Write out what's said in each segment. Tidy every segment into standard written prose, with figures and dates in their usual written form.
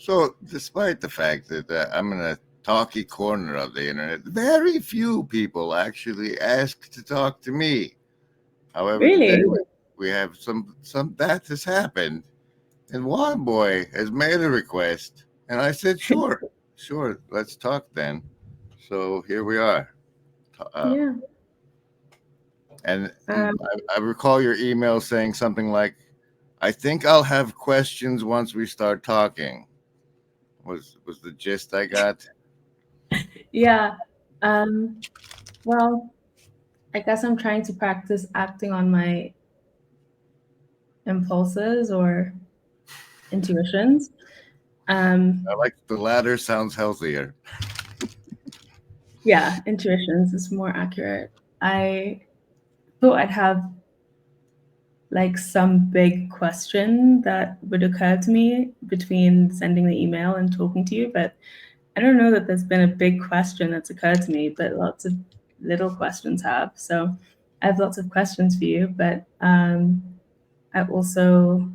So, despite the fact that I'm in a talky corner of the internet, very few people actually ask to talk to me. However, today Really? we have some that has happened, and Wambui has made a request, and I said, sure, let's talk then. So here we are. Um, Yeah. and Um, I recall your email saying something like, "I think I'll have questions once we start talking." Was the gist I got? yeah. Um, well, I guess I'm trying to practice acting on my impulses or intuitions. Um, I like the latter. Sounds healthier. yeah, intuitions is more accurate. I thought I'd have like some big question that would occur to me between sending the email and talking to you, but I don't know that there's been a big question that's occurred to me, but lots of little questions have. So I have lots of questions for you, but I also,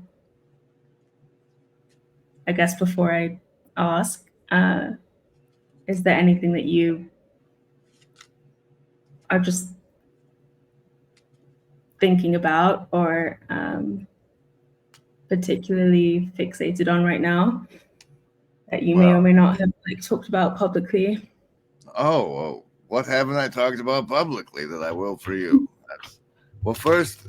I guess before I ask, is there anything that you are just thinking about or particularly fixated on right now that you may or Well, may not have like talked about publicly? what haven't I talked about publicly that I will for you? That's well. First,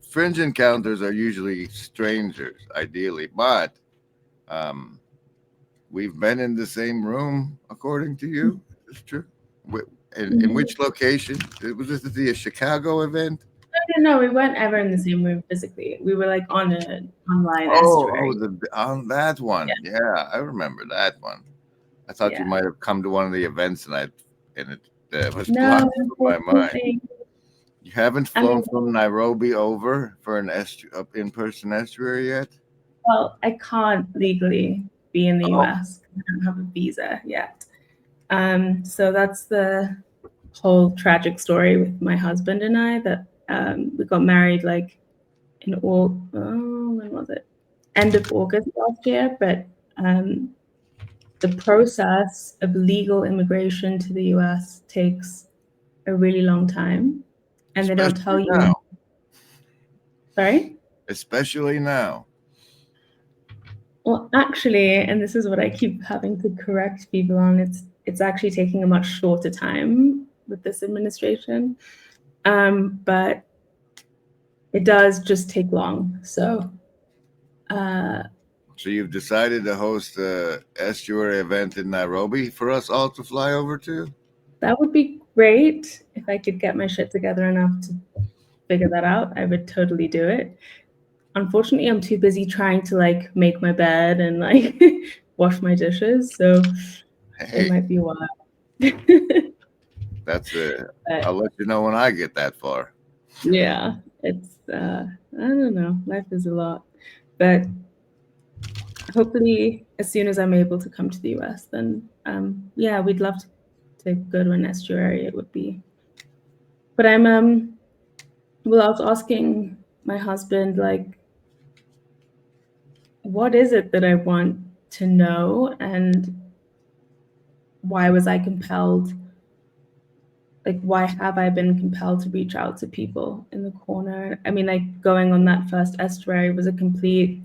fringe encounters are usually strangers, ideally, but um, we've been in the same room, according to you. It's true. Wh- in Mhm. which location? Was this the Chicago event? No, we weren't ever in the same room physically. We were like on an online Oh, estuary. the on that Yeah, one. Yeah, I remember that one. I thought you yeah. might have come to one of the events, and it was No, blocked from my mind. unfortunately, You haven't I mean, flown from Nairobi over for an in-person estuary yet? well, I can't legally be in the Oh, US. I don't have a visa yet. So that's the whole tragic story with my husband and I that we got married like in all, when was it? End of August last year. But um, the process of legal immigration to the US takes a really long time. And they don't tell especially you, now. sorry? Especially now. Well, actually, and this is what I keep having to correct people on, it's actually taking a much shorter time with this administration. But it does just take long. So uh, So you've decided to host a estuary event in Nairobi for us all to fly over to? that would be great if I could get my shit together enough to figure that out. I would totally do it. Unfortunately, I'm too busy trying to like make my bed and like wash my dishes, so it Hey, might be a while. that's But I'll let you know when I get that far. yeah, it's I don't know. Life is a lot, but hopefully, as soon as I'm able to come to the US, then yeah, we'd love to go to an estuary. It would be. But I'm well, I was asking my husband like, what is it that I want to know, and why was I compelled? Like, why have I been compelled to reach out to people in the corner? I mean, like going on that first estuary was a complete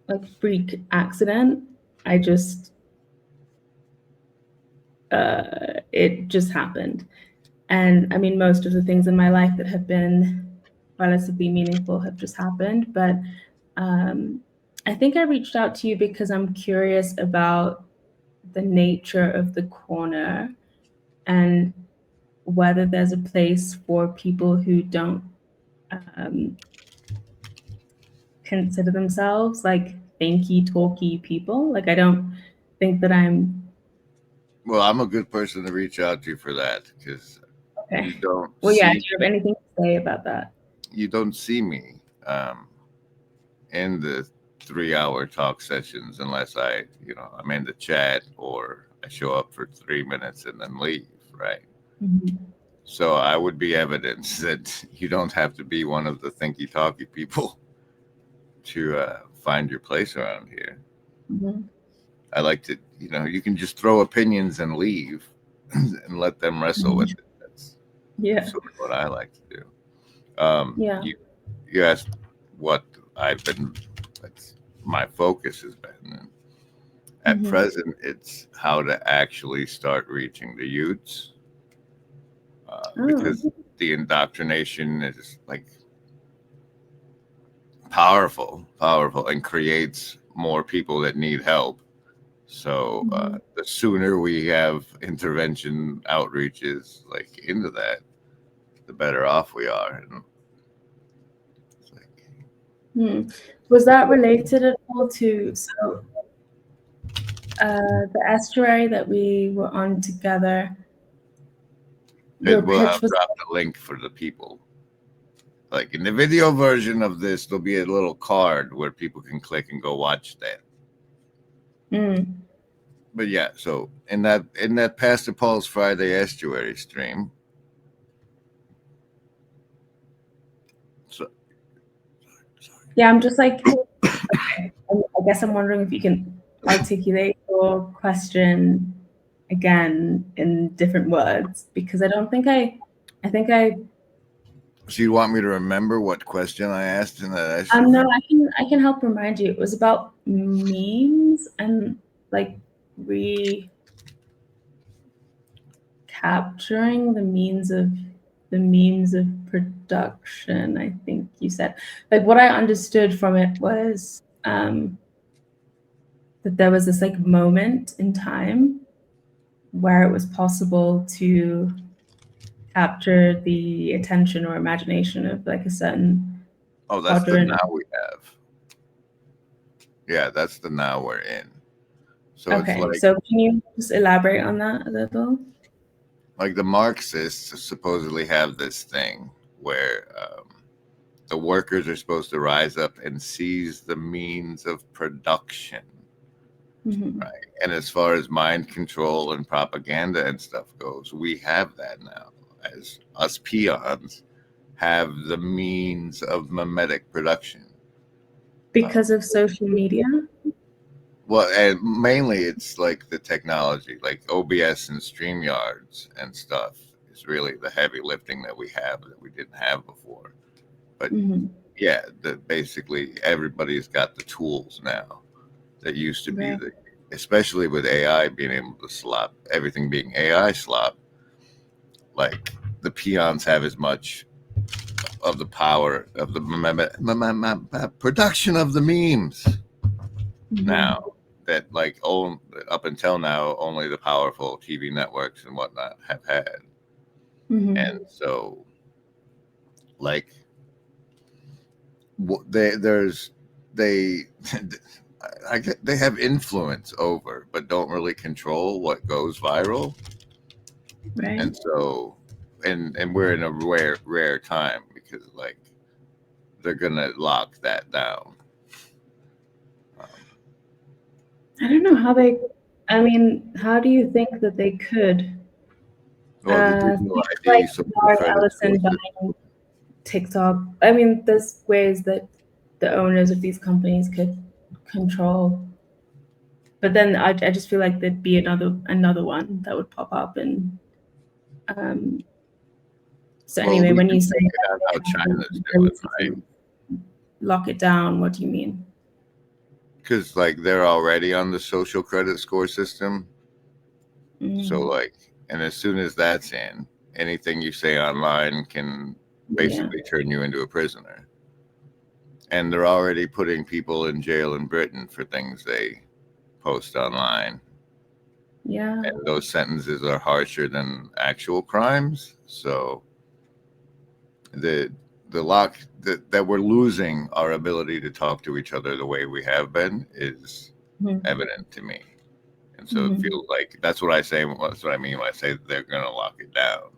like freak accident. I just it just happened. And I mean, most of the things in my life that have been relatively meaningful have just happened. But um, I think I reached out to you because I'm curious about the nature of the corner and whether there's a place for people who don't um, consider themselves like thinky, talky people. Like, I don't think that I'm Well, I'm a good person to reach out to for that because okay. you don't Well, yeah, do see you have anything to say about that? you don't see me in the 3 hour talk sessions unless I'm in the chat or I show up for 3 minutes and then leave, right? Mhm. So I would be evidence that you don't have to be one of the thinky talky people to find your place around here. Mm-hmm. I like to, you can just throw opinions and leave and let them wrestle with it. That's sort of what I like to do. You asked what that's my focus has been. And at present, it's how to actually start reaching the youths because the indoctrination is like powerful, and creates more people that need help. So the sooner we have intervention outreaches like into that, the better off we are. And it's like, was that related at all to the estuary that we were on together? We'll drop the link for the people. Like in the video version of this, there'll be a little card where people can click and go watch that. But yeah, so in that Pastor Paul's Friday Estuary stream. So yeah, I'm just like, okay. I guess I'm wondering if you can articulate your question again in different words, because I don't think I think I. So you want me to remember what question I asked in that estuary? No, I can help remind you. It was about memes and like capturing the memes of production. I think you said, like, what I understood from it was that there was this like moment in time where it was possible to capture the attention or imagination of like a certain that's quadrant. The now we have. Yeah, that's the now we're in. So okay, it's like, so can you just elaborate on that a little? Like the Marxists supposedly have this thing where the workers are supposed to rise up and seize the means of production. Right. And as far as mind control and propaganda and stuff goes, we have that now. As us peons have the means of mimetic production. Because of social media? Well, and mainly it's like the technology, like OBS and StreamYards and stuff is really the heavy lifting that we have that we didn't have before. But yeah, basically everybody's got the tools now that used to be especially with AI being able to slop everything being AI slop. Like the peons have as much of the power of the production of the memes now that like up until now only the powerful TV networks and whatnot have had. And so like they have influence over but don't really control what goes viral. Right. And so and we're in a rare time because like they're gonna lock that down. I don't know how how do you think that they could? Well, like Allison buying TikTok. I mean, there's ways that the owners of these companies could control. But then I just feel like there'd be another one that would pop up. And so anyway, when you say how China's doing, right? Lock it down, what do you mean? Because like they're already on the social credit score system. So like, and as soon as that's in, anything you say online can basically turn you into a prisoner. And they're already putting people in jail in Britain for things they post online. Yeah. And those sentences are harsher than actual crimes. So the lock that we're losing our ability to talk to each other the way we have been is evident to me. And so it feels like that's what I say. That's what I mean when I say they're going to lock it down.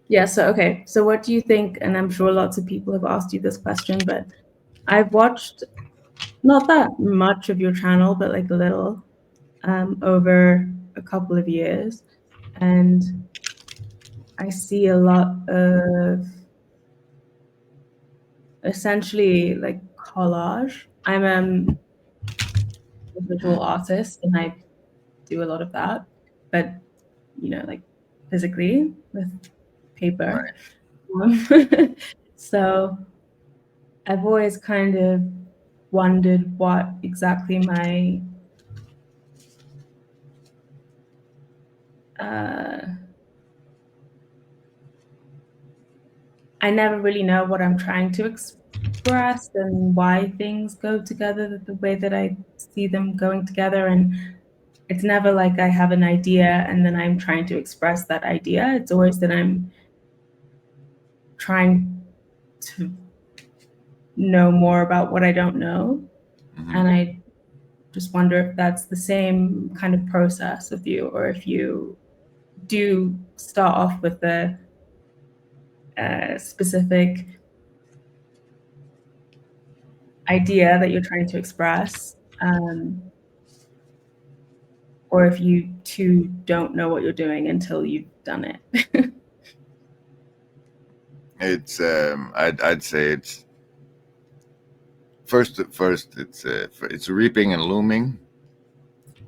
Yeah. So, okay. So what do you think? And I'm sure lots of people have asked you this question, but I've watched not that much of your channel, but like a little over a couple of years. And I see a lot of essentially like collage. I'm a visual artist and I do a lot of that, but like physically with paper. Right. So I've always kind of wondered what exactly my I never really know what I'm trying to express and why things go together the way that I see them going together. And it's never like I have an idea and then I'm trying to express that idea. It's always that I'm trying to know more about what I don't know. Mm-hmm. And I just wonder if that's the same kind of process with you, or if you do start off with a specific idea that you're trying to express, or if you too don't know what you're doing until you've done it. It's I'd say it's first it's reaping and looming,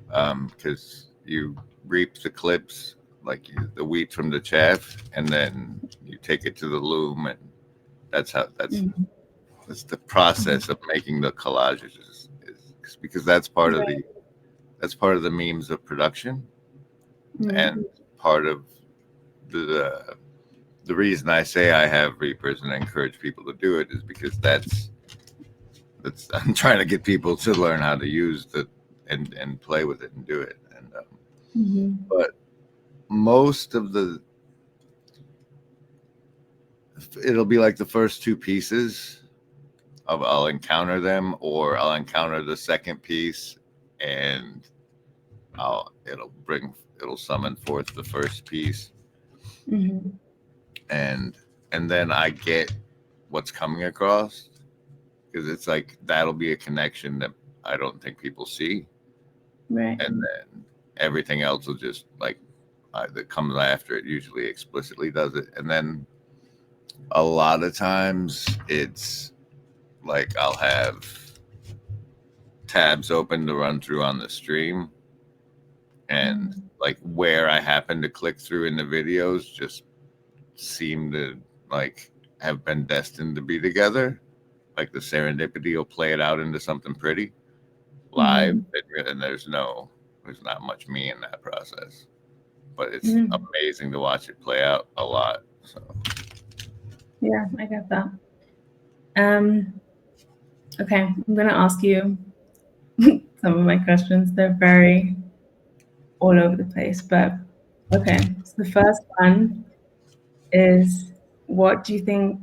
because you reap the clips like the wheat from the chaff, and then you take it to the loom, and that's Mhm. that's the process of making the collages is because that's part of the memes of production, Mm. and part of the reason I say I have reapers and I encourage people to do it is because that's I'm trying to get people to learn how to use the and play with it and do it, and Mhm. but most of it'll be like the first two pieces of I'll encounter them, or I'll encounter the second piece and it'll summon forth the first piece, Mhm. and then I get what's coming across, because it's like that'll be a connection that I don't think people see, Right. and then everything else will just like that comes after it usually explicitly does it, and then a lot of times it's like I'll have tabs open to run through on the stream, and like where I happen to click through in the videos just seem to like have been destined to be together. Like the serendipity will play it out into something pretty live, and there's not much me in that process, but it's Mhm. amazing to watch it play out a lot. So Yeah, I get that. Okay, I'm gonna ask you some of my questions. They're very all over the place, but okay. So the first one is, what do you think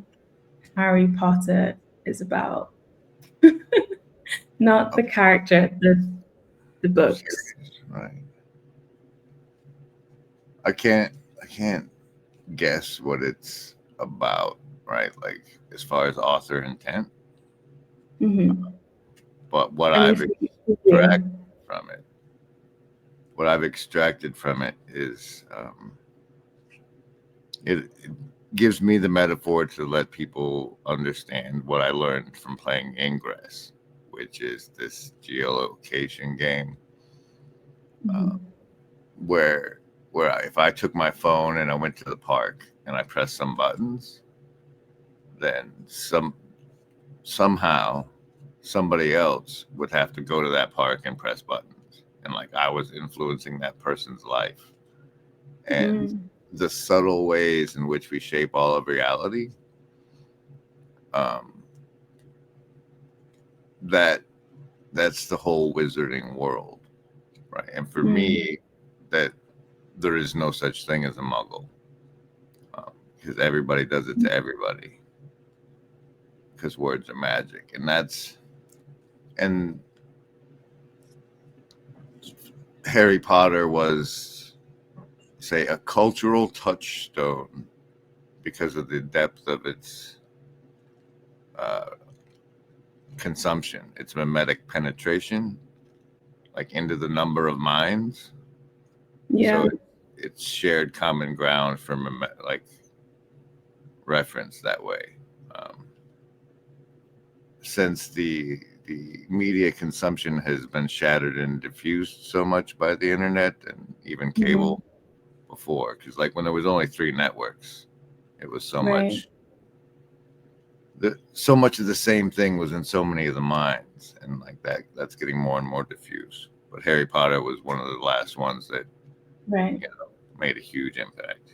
Harry Potter is about? Not the character, the books. right, I can't guess what it's about, right? Like as far as author intent, Mm-hmm. but And if you do, extracted from it, what I've extracted from it is it gives me the metaphor to let people understand what I learned from playing Ingress, which is this geolocation game, uh, mm-hmm. where if I took my phone and I went to the park and I pressed some buttons, then somehow somebody else would have to go to that park and press buttons, and like I was influencing that person's life, and the subtle ways in which we shape all of reality, um, that's the whole wizarding world, right? And for me, that there is no such thing as a muggle, because everybody does it to everybody, because words are magic, and Harry Potter was, say, a cultural touchstone because of the depth of its consumption, its mimetic penetration, like into the number of minds. Yeah. So it's shared common ground from like reference that way. Since the media consumption has been shattered and diffused so much by the internet and even cable before, because like when there was only 3 networks, it was so Right. so much of the same thing was in so many of the minds, and like that's getting more and more diffused. But Harry Potter was one of the last ones that Right. made a huge impact.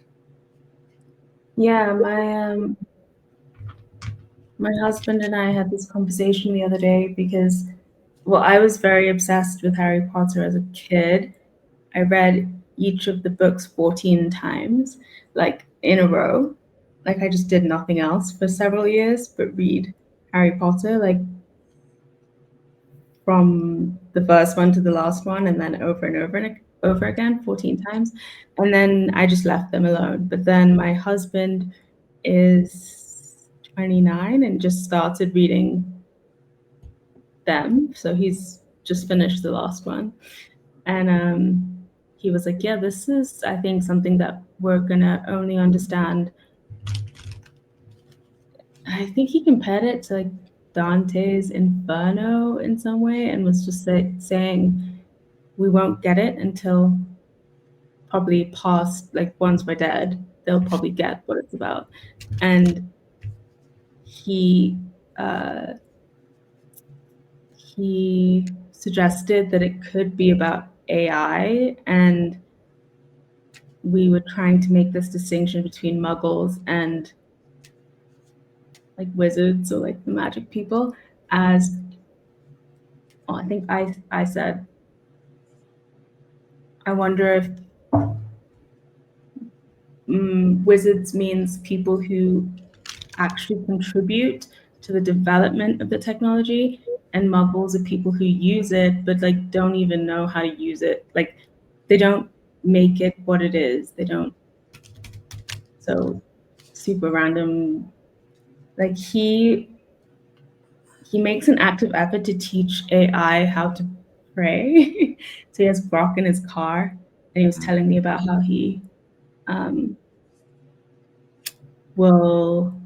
Yeah, my husband and I had this conversation the other day because, well, I was very obsessed with Harry Potter as a kid. I read each of the books 14 times, like in a row. Like I just did nothing else for several years but read Harry Potter, like from the first one to the last one, and then over and over and over again 14 times. And then I just left them alone. But then my husband is 29 and just started reading them. So he's just finished the last one. And he was like, yeah, this is, I think, something that we're going to only understand. I think he compared it to like Dante's Inferno in some way and was just like saying we won't get it until probably past, like once we're dead, they'll probably get what it's about. And he suggested that it could be about AI, and we were trying to make this distinction between muggles and like wizards or like the magic people as, I think I said, I wonder if wizards means people who actually contribute to the development of the technology, and muggles are people who use it but like don't even know how to use it. Like they don't make it what it is. They don't. So super random. Like he makes an active effort to teach AI how to pray. So he has Grok in his car, and he was telling me about how he will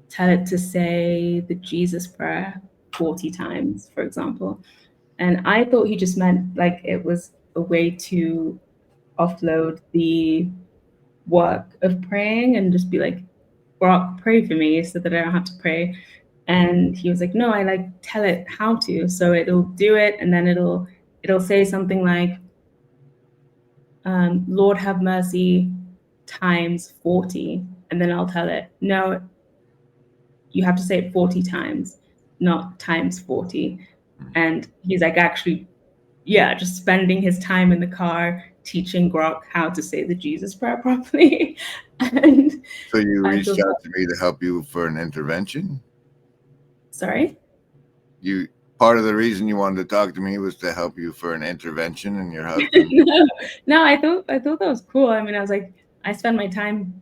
tell it to say the Jesus prayer 40 times, for example. And I thought he just meant like it was a way to offload the work of praying and just be like, Grok, pray for me so that I don't have to pray. And he was like, no, I like tell it how to. So it'll do it, and then it'll say something like, Lord have mercy times 40. And then I'll tell it, no, you have to say it 40 times, not times 40. And he's like, actually, yeah, just spending his time in the car teaching Grok how to say the Jesus prayer properly. And So you I reached thought, out to me to help you for an intervention? sorry? You part of the reason you wanted to talk to me was to help you for an intervention in your husband? No, I thought that was cool. I mean, I was like, I spend my time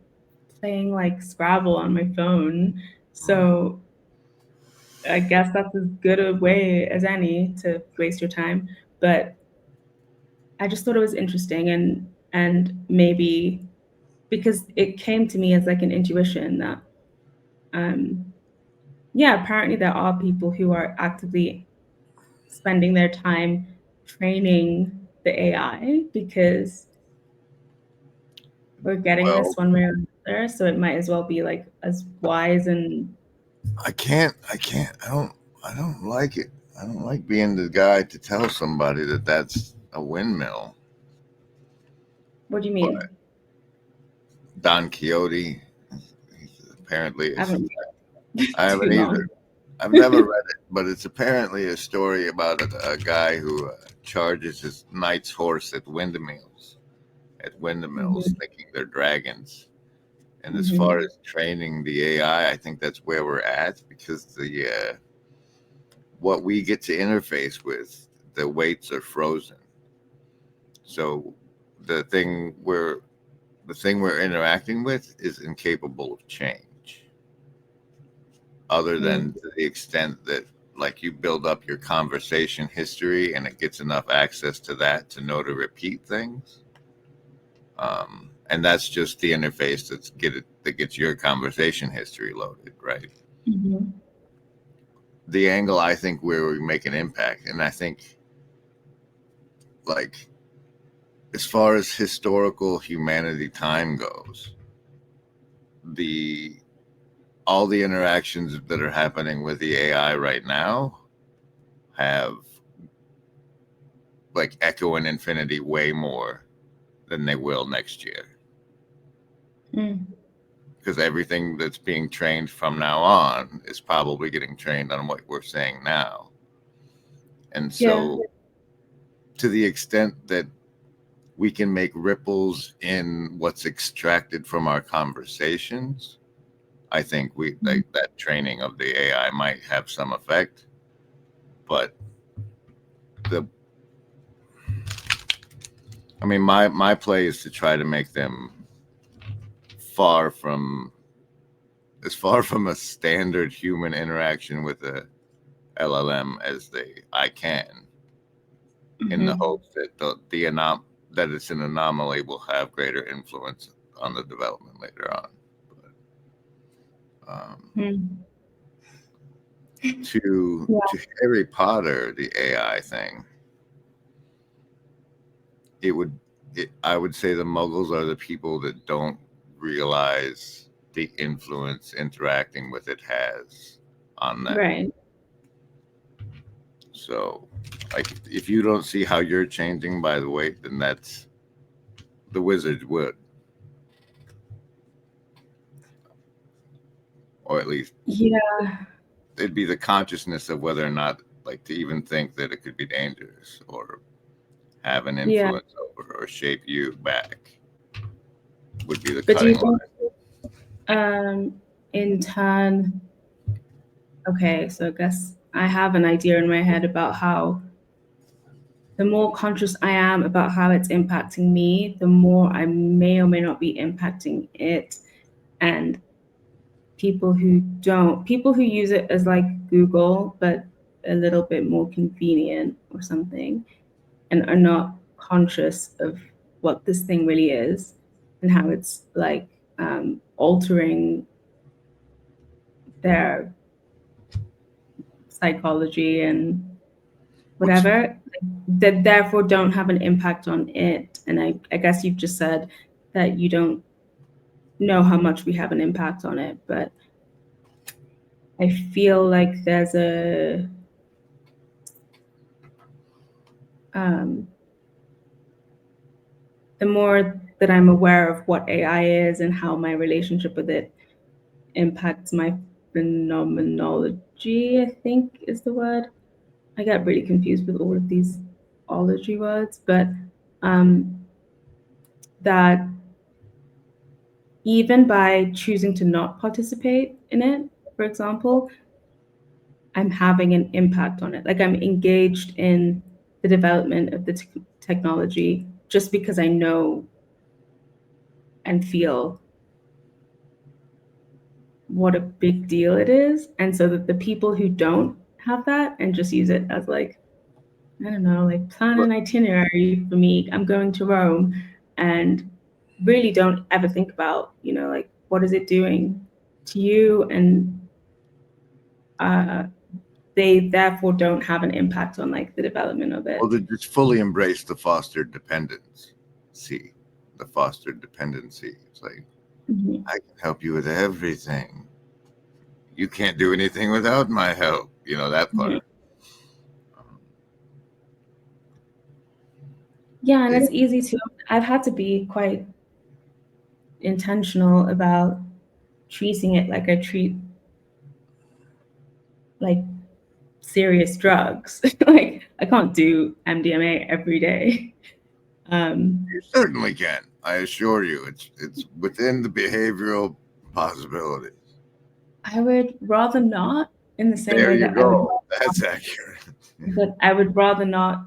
playing like Scrabble on my phone. So I guess that's as good a way as any to waste your time. But I just thought it was interesting, and maybe because it came to me as like an intuition that yeah, apparently there are people who are actively spending their time training the AI because we're getting this Well, one way or another. So it might as well be like as wise and I can't. I don't like it. I don't like being the guy to tell somebody that that's a windmill. what do you But mean? Don Quixote, he's apparently, I haven't I too haven't either. long. I've never read it, but it's apparently a story about a guy who charges his knight's horse at windmills, Mhm, thinking they're dragons. And as far mhm, as training the AI, I think that's where we're at, because the what we get to interface with, the weights are frozen. So the thing we're interacting with is incapable of change, other mhm. than to the extent that like you build up your conversation history and it gets enough access to that to know to repeat things. And that's just the interface that gets your conversation history loaded, right? Mm-hmm. The angle I think where we make an impact, and I think, like, as far as historical humanity time goes, all the interactions that are happening with the AI right now have, like, echo in infinity way more than they will next year. Because everything that's being trained from now on is probably getting trained on what we're saying now. And so, to the extent that we can make ripples in what's extracted from our conversations, I think like that training of the AI might have some effect. But my play is to try to make them as far from a standard human interaction with a LLM as I can, in the hopes that that it's an anomaly will have greater influence on the development later on. To Harry Potter, the AI thing, I would say the Muggles are the people that don't realize the influence interacting with it has on them. Right. So, like, if you don't see how you're changing by the weight, then that's the wizard would, or at least it'd be the consciousness of whether or not, like, to even think that it could be dangerous or have an influence over or shape you back would be the cutting line. In turn, okay, so I guess I have an idea in my head about how the more conscious I am about how it's impacting me, the more I may or may not be impacting it. And people who use it as like Google, but a little bit more convenient or something, and are not conscious of what this thing really is and how it's like altering their psychology and whatever, that therefore don't have an impact on it. And I guess you've just said that you don't know how much we have an impact on it, but I feel like there's the more that I'm aware of what AI is and how my relationship with it impacts my phenomenology, I think is the word. I get really confused with all of these ology words, but that even by choosing to not participate in it, for example, I'm having an impact on it. Like, I'm engaged in the development of the technology just because I know and feel what a big deal it is. And so that the people who don't have that and just use it as, like, I don't know, like, plan an itinerary for me, I'm going to Rome, and really don't ever think about, like, what is it doing to you? And they therefore don't have an impact on, like, the development of it. Well, they just fully embrace the fostered dependency. The fostered dependency. It's like, I can help you with everything. You can't do anything without my help. That part. Yeah, and it's easy to. I've had to be quite intentional about treating it like I treat, like, serious drugs. Like, I can't do MDMA every day. You certainly can. I assure you, it's within the behavioral possibilities. I would rather not, in the same there way you that go. That's accurate. But I would rather not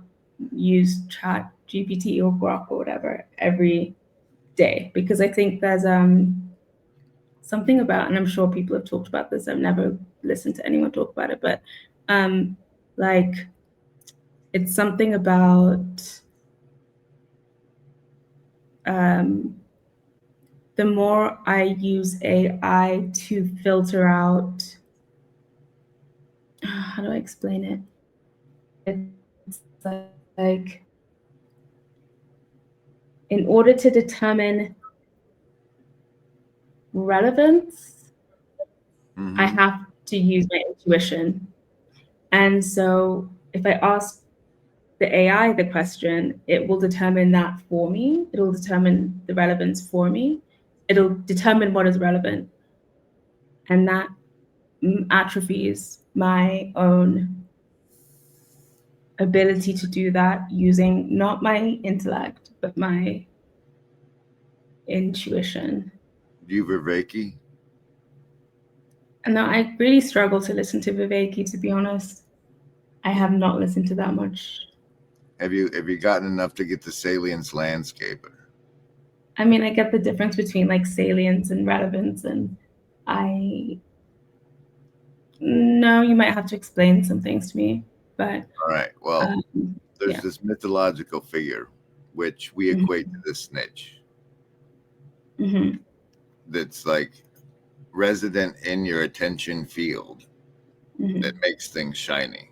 use Chat GPT or Grok or whatever every day, because I think there's something about, and I'm sure people have talked about this, I've never listened to anyone talk about it, but like, it's something about the more I use AI to filter out, how do I explain it? It's like, in order to determine relevance, I have to use my intuition. And so if I ask the AI the question, it will determine that for me. It'll determine the relevance for me. It'll determine what is relevant. And that atrophies my own ability to do that using not my intellect, but my intuition. Do you Viveki? And now I really struggle to listen to Viveki, to be honest. I have not listened to that much. Have you gotten enough to get the Salience Landscaper? I mean, I get the difference between like salience and relevance, and no, you might have to explain some things to me. But all right, well, there's yeah. this mythological figure which we equate to the snitch. That's like resident in your attention field that makes things shiny.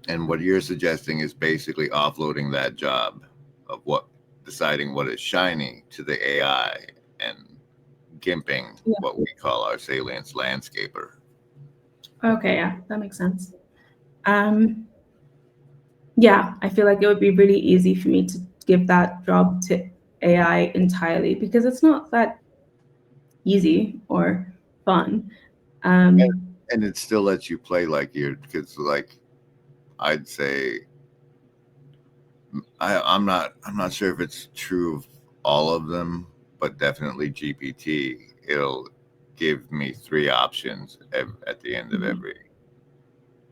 And what you're suggesting is basically offloading that job of deciding what is shiny to the AI and gimping what we call our Salience Landscaper. Okay, yeah, that makes sense. Yeah, I feel like it would be really easy for me to give that job to AI entirely because it's not that easy or fun. And it still lets you play like because like I'd say I'm not sure if it's true of all of them, but definitely GPT. It'll give me 3 options at the end of every.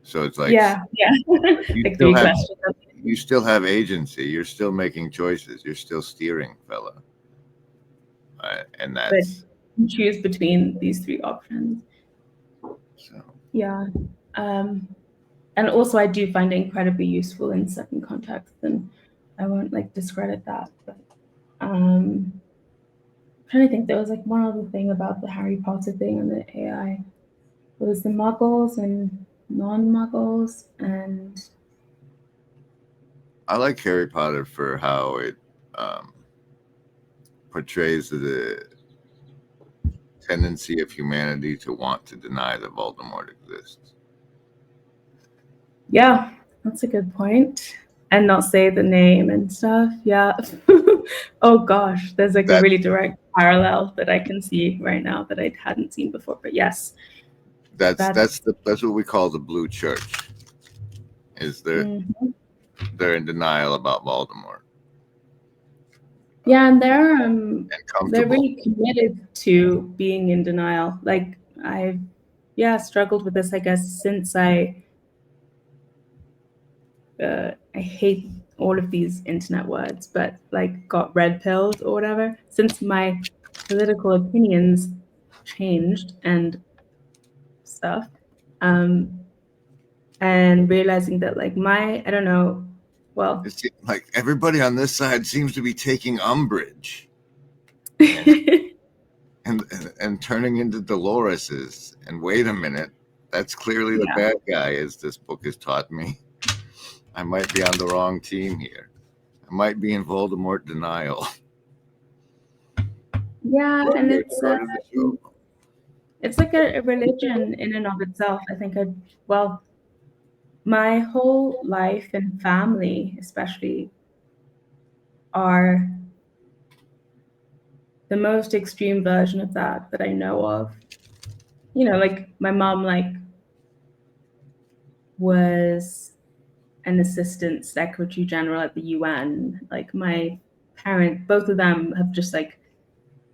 So it's like like 3 questions. You still have agency. You're still making choices. You're still steering, fella. And that's. But you choose between these 3 options. So. Yeah. And also I do find it incredibly useful in certain contexts, and I won't like discredit that. But I'm trying to think, there was like one other thing about the Harry Potter thing and the AI. It was the muggles and non-muggles, and I like Harry Potter for how it portrays the tendency of humanity to want to deny that Voldemort exists. Yeah, that's a good point. And not say the name and stuff. Yeah. Oh gosh, there's like a really direct parallel that I can see right now that I hadn't seen before. But yes, that's what we call the Blue Church. Is they're in denial about Voldemort. Yeah, and they're really committed to being in denial. Like I've struggled with this, I guess, since I hate all of these internet words, but like got red pilled or whatever. Since my political opinions changed and stuff, and realizing that like I don't know, well, it's like everybody on this side seems to be taking umbrage and turning into Dolores's. And wait a minute, that's clearly the bad guy, as this book has taught me. I might be on the wrong team here. I might be in Voldemort denial. Yeah, and it's like a religion in and of itself. I think my whole life and family, especially, are the most extreme version of that I know of. You know, like my mom, like was an assistant secretary general at the UN. Like my parents, both of them have just like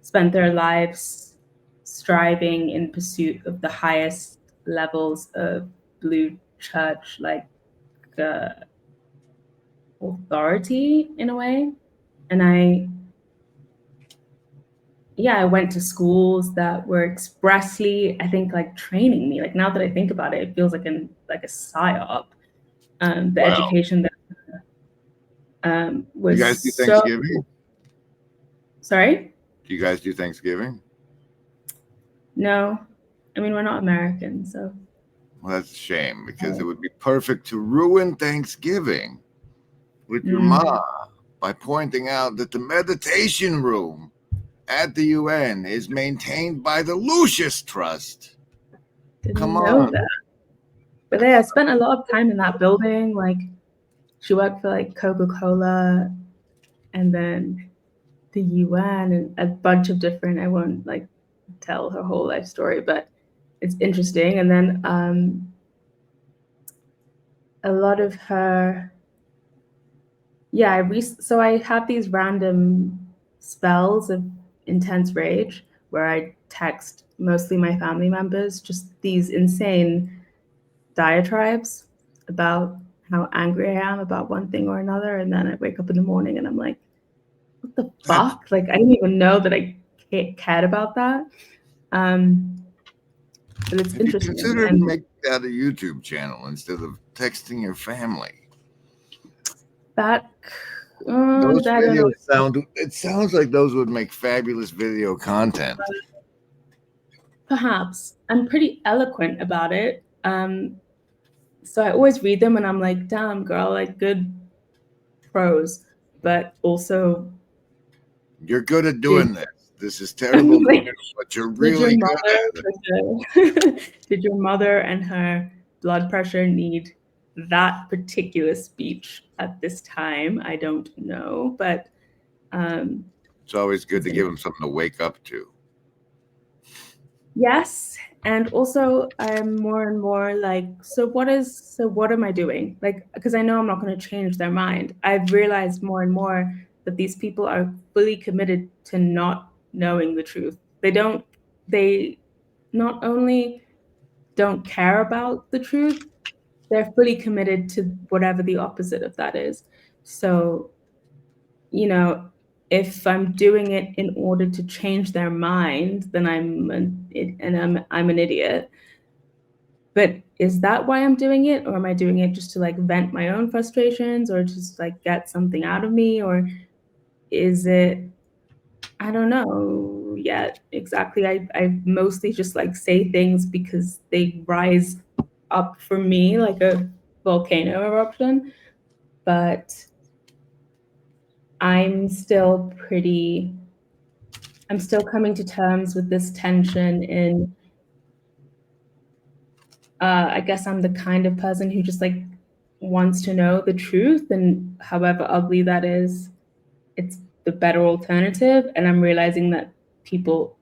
spent their lives striving in pursuit of the highest levels of blue church, like authority in a way. And I went to schools that were expressly, I think, like training me. Like now that I think about it, it feels like a psyop. The education that You guys do Thanksgiving? Sorry? Do you guys do Thanksgiving? No. I mean, we're not American, so. Well, that's a shame because it would be perfect to ruin Thanksgiving with your ma by pointing out that the meditation room at the UN is maintained by the Lucius Trust. Didn't know that. But yeah, I spent a lot of time in that building. Like, she worked for like Coca-Cola and then the UN and a bunch of different, I won't like tell her whole life story, but it's interesting. And then a lot of her, yeah, so I have these random spells of intense rage where I text mostly my family members, just these insane diatribes about how angry I am about one thing or another. And then I wake up in the morning and I'm like, what the fuck? Like, I didn't even know that I cared about that. But it's interesting. You consider making that a YouTube channel instead of texting your family? That those videos it sounds like those would make fabulous video content. Perhaps. I'm pretty eloquent about it. So I always read them and I'm like, damn, girl, like good prose, but also you're good at doing this. This is terrible, but you're really good at it. Did your mother and her blood pressure need that particular speech at this time? I don't know, but it's always good to give them something to wake up to. Yes, and also I'm more and more like, so what am I doing? Like, because I know I'm not going to change their mind. I've realized more and more that these people are fully committed to not knowing the truth. They not only don't care about the truth, they're fully committed to whatever the opposite of that is. So, you know, if I'm doing it in order to change their mind, then I'm an idiot. But is that why I'm doing it? Or am I doing it just to like vent my own frustrations or just like get something out of me? Or is it, I don't know yet exactly. I mostly just like say things because they rise up for me like a volcano eruption. But I'm still coming to terms with this tension in, I guess I'm the kind of person who just like wants to know the truth, and however ugly that is, it's the better alternative. And I'm realizing that people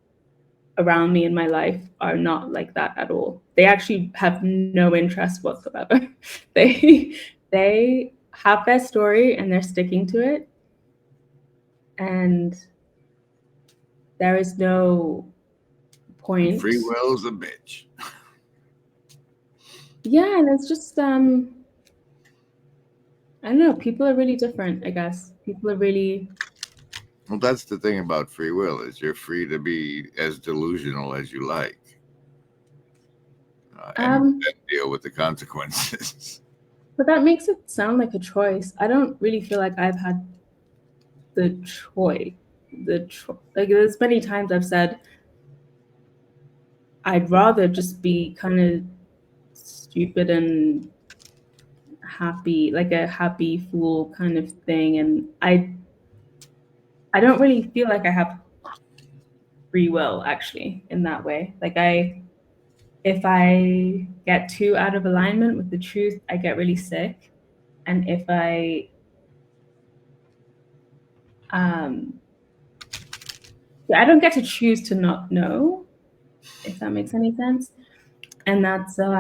around me in my life are not like that at all. They actually have no interest whatsoever. They have their story and they're sticking to it. And there is no point. Free will's a bitch. Yeah, and it's just I don't know, people are really different, I guess. People are really, well, that's the thing about free will, is you're free to be as delusional as you like. And deal with the consequences. But that makes it sound like a choice. I don't really feel like I've had the choice. Like there's many times I've said I'd rather just be kind of stupid and happy, like a happy fool kind of thing. And I don't really feel like I have free will actually in that way. Like if I get too out of alignment with the truth, I get really sick. And if I don't get to choose to not know, if that makes any sense. And that's so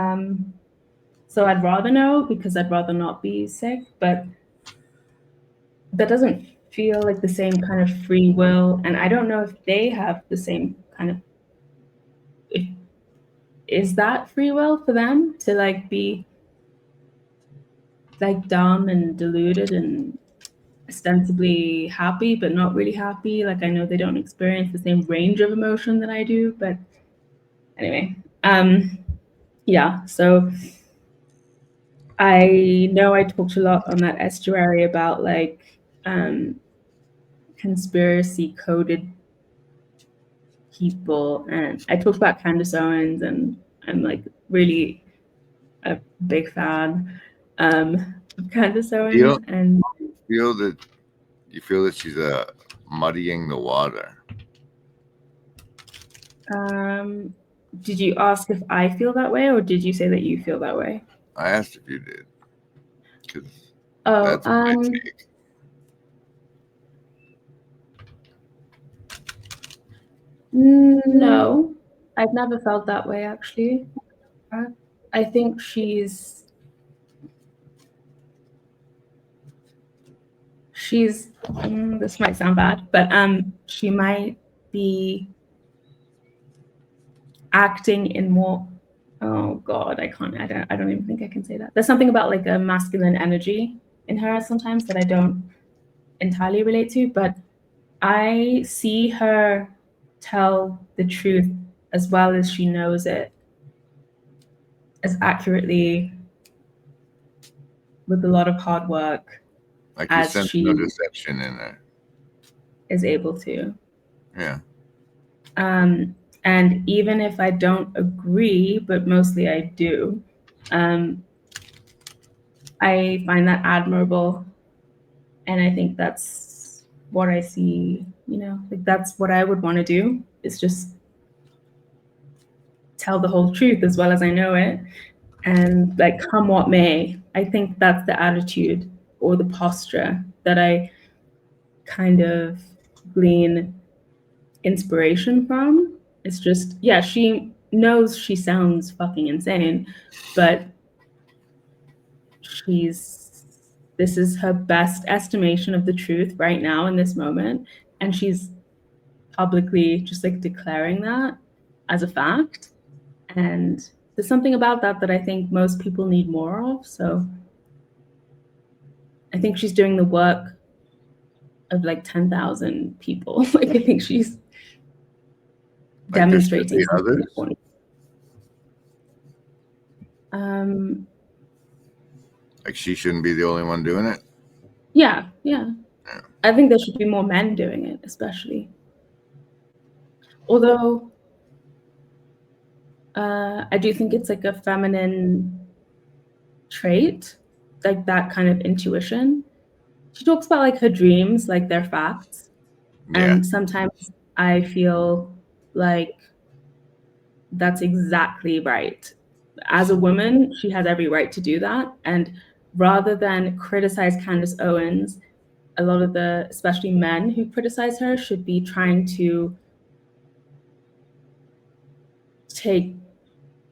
I'd rather know because I'd rather not be sick, but that doesn't feel like the same kind of free will. And I don't know if they have the same kind of, is that free will for them to like be like dumb and deluded and ostensibly happy but not really happy? Like I know they don't experience the same range of emotion that I do, but anyway, yeah, so I know I talked a lot on that estuary about like conspiracy coded people, and I talked about Candace Owens, and I'm like really a big fan of Candace Owens, You and feel that she's muddying the water. did you ask if I feel that way, or did you say that you feel that way? I asked if you did, because Oh, that's my take. no, I've never felt that way, actually. I think this might sound bad, but she might be acting in more, oh god, I don't even think I can say that. There's something about like a masculine energy in her sometimes that I don't entirely relate to, but I see her tell the truth as well as she knows it, as accurately, with a lot of hard work, Like you as sense she no deception in there. is able to. Yeah. And even if I don't agree, but mostly I do, I find that admirable. And I think that's what I see, like that's what I would want to do, is just tell the whole truth as well as I know it. And like, come what may, I think that's the attitude or the posture that I kind of glean inspiration from. It's just, yeah, she knows she sounds fucking insane, but this is her best estimation of the truth right now in this moment, and she's publicly just like declaring that as a fact. And there's something about that I think most people need more of. So I think she's doing the work of like 10,000 people. Like, I think she's Like there should demonstrating be something others. important. Like she shouldn't be the only one doing it. Yeah. I think there should be more men doing it, especially. Although I do think it's like a feminine trait, like that kind of intuition. She talks about like her dreams, like they're facts. Yeah. And sometimes I feel like that's exactly right. As a woman, she has every right to do that. And rather than criticize Candace Owens, a lot of especially men who criticize her, should be trying to take,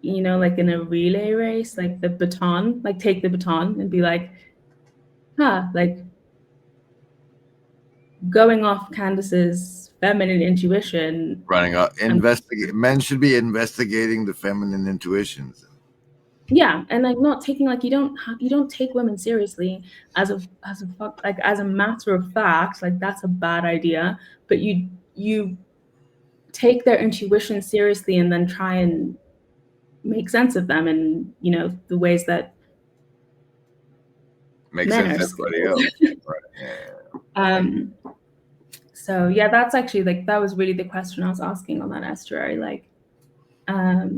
like in a relay race, like the baton, like take the baton and be like, like going off Candace's feminine intuition. Running up, men should be investigating the feminine intuitions. Yeah, and like not taking, like, you don't take women seriously as a like as a matter of fact, like that's a bad idea. But you take their intuition seriously and then try and make sense of them, and the ways that Makes men sense are to everybody else. skilled. Yeah. So yeah, that's actually like, that was really the question I was asking on that estuary. Like, I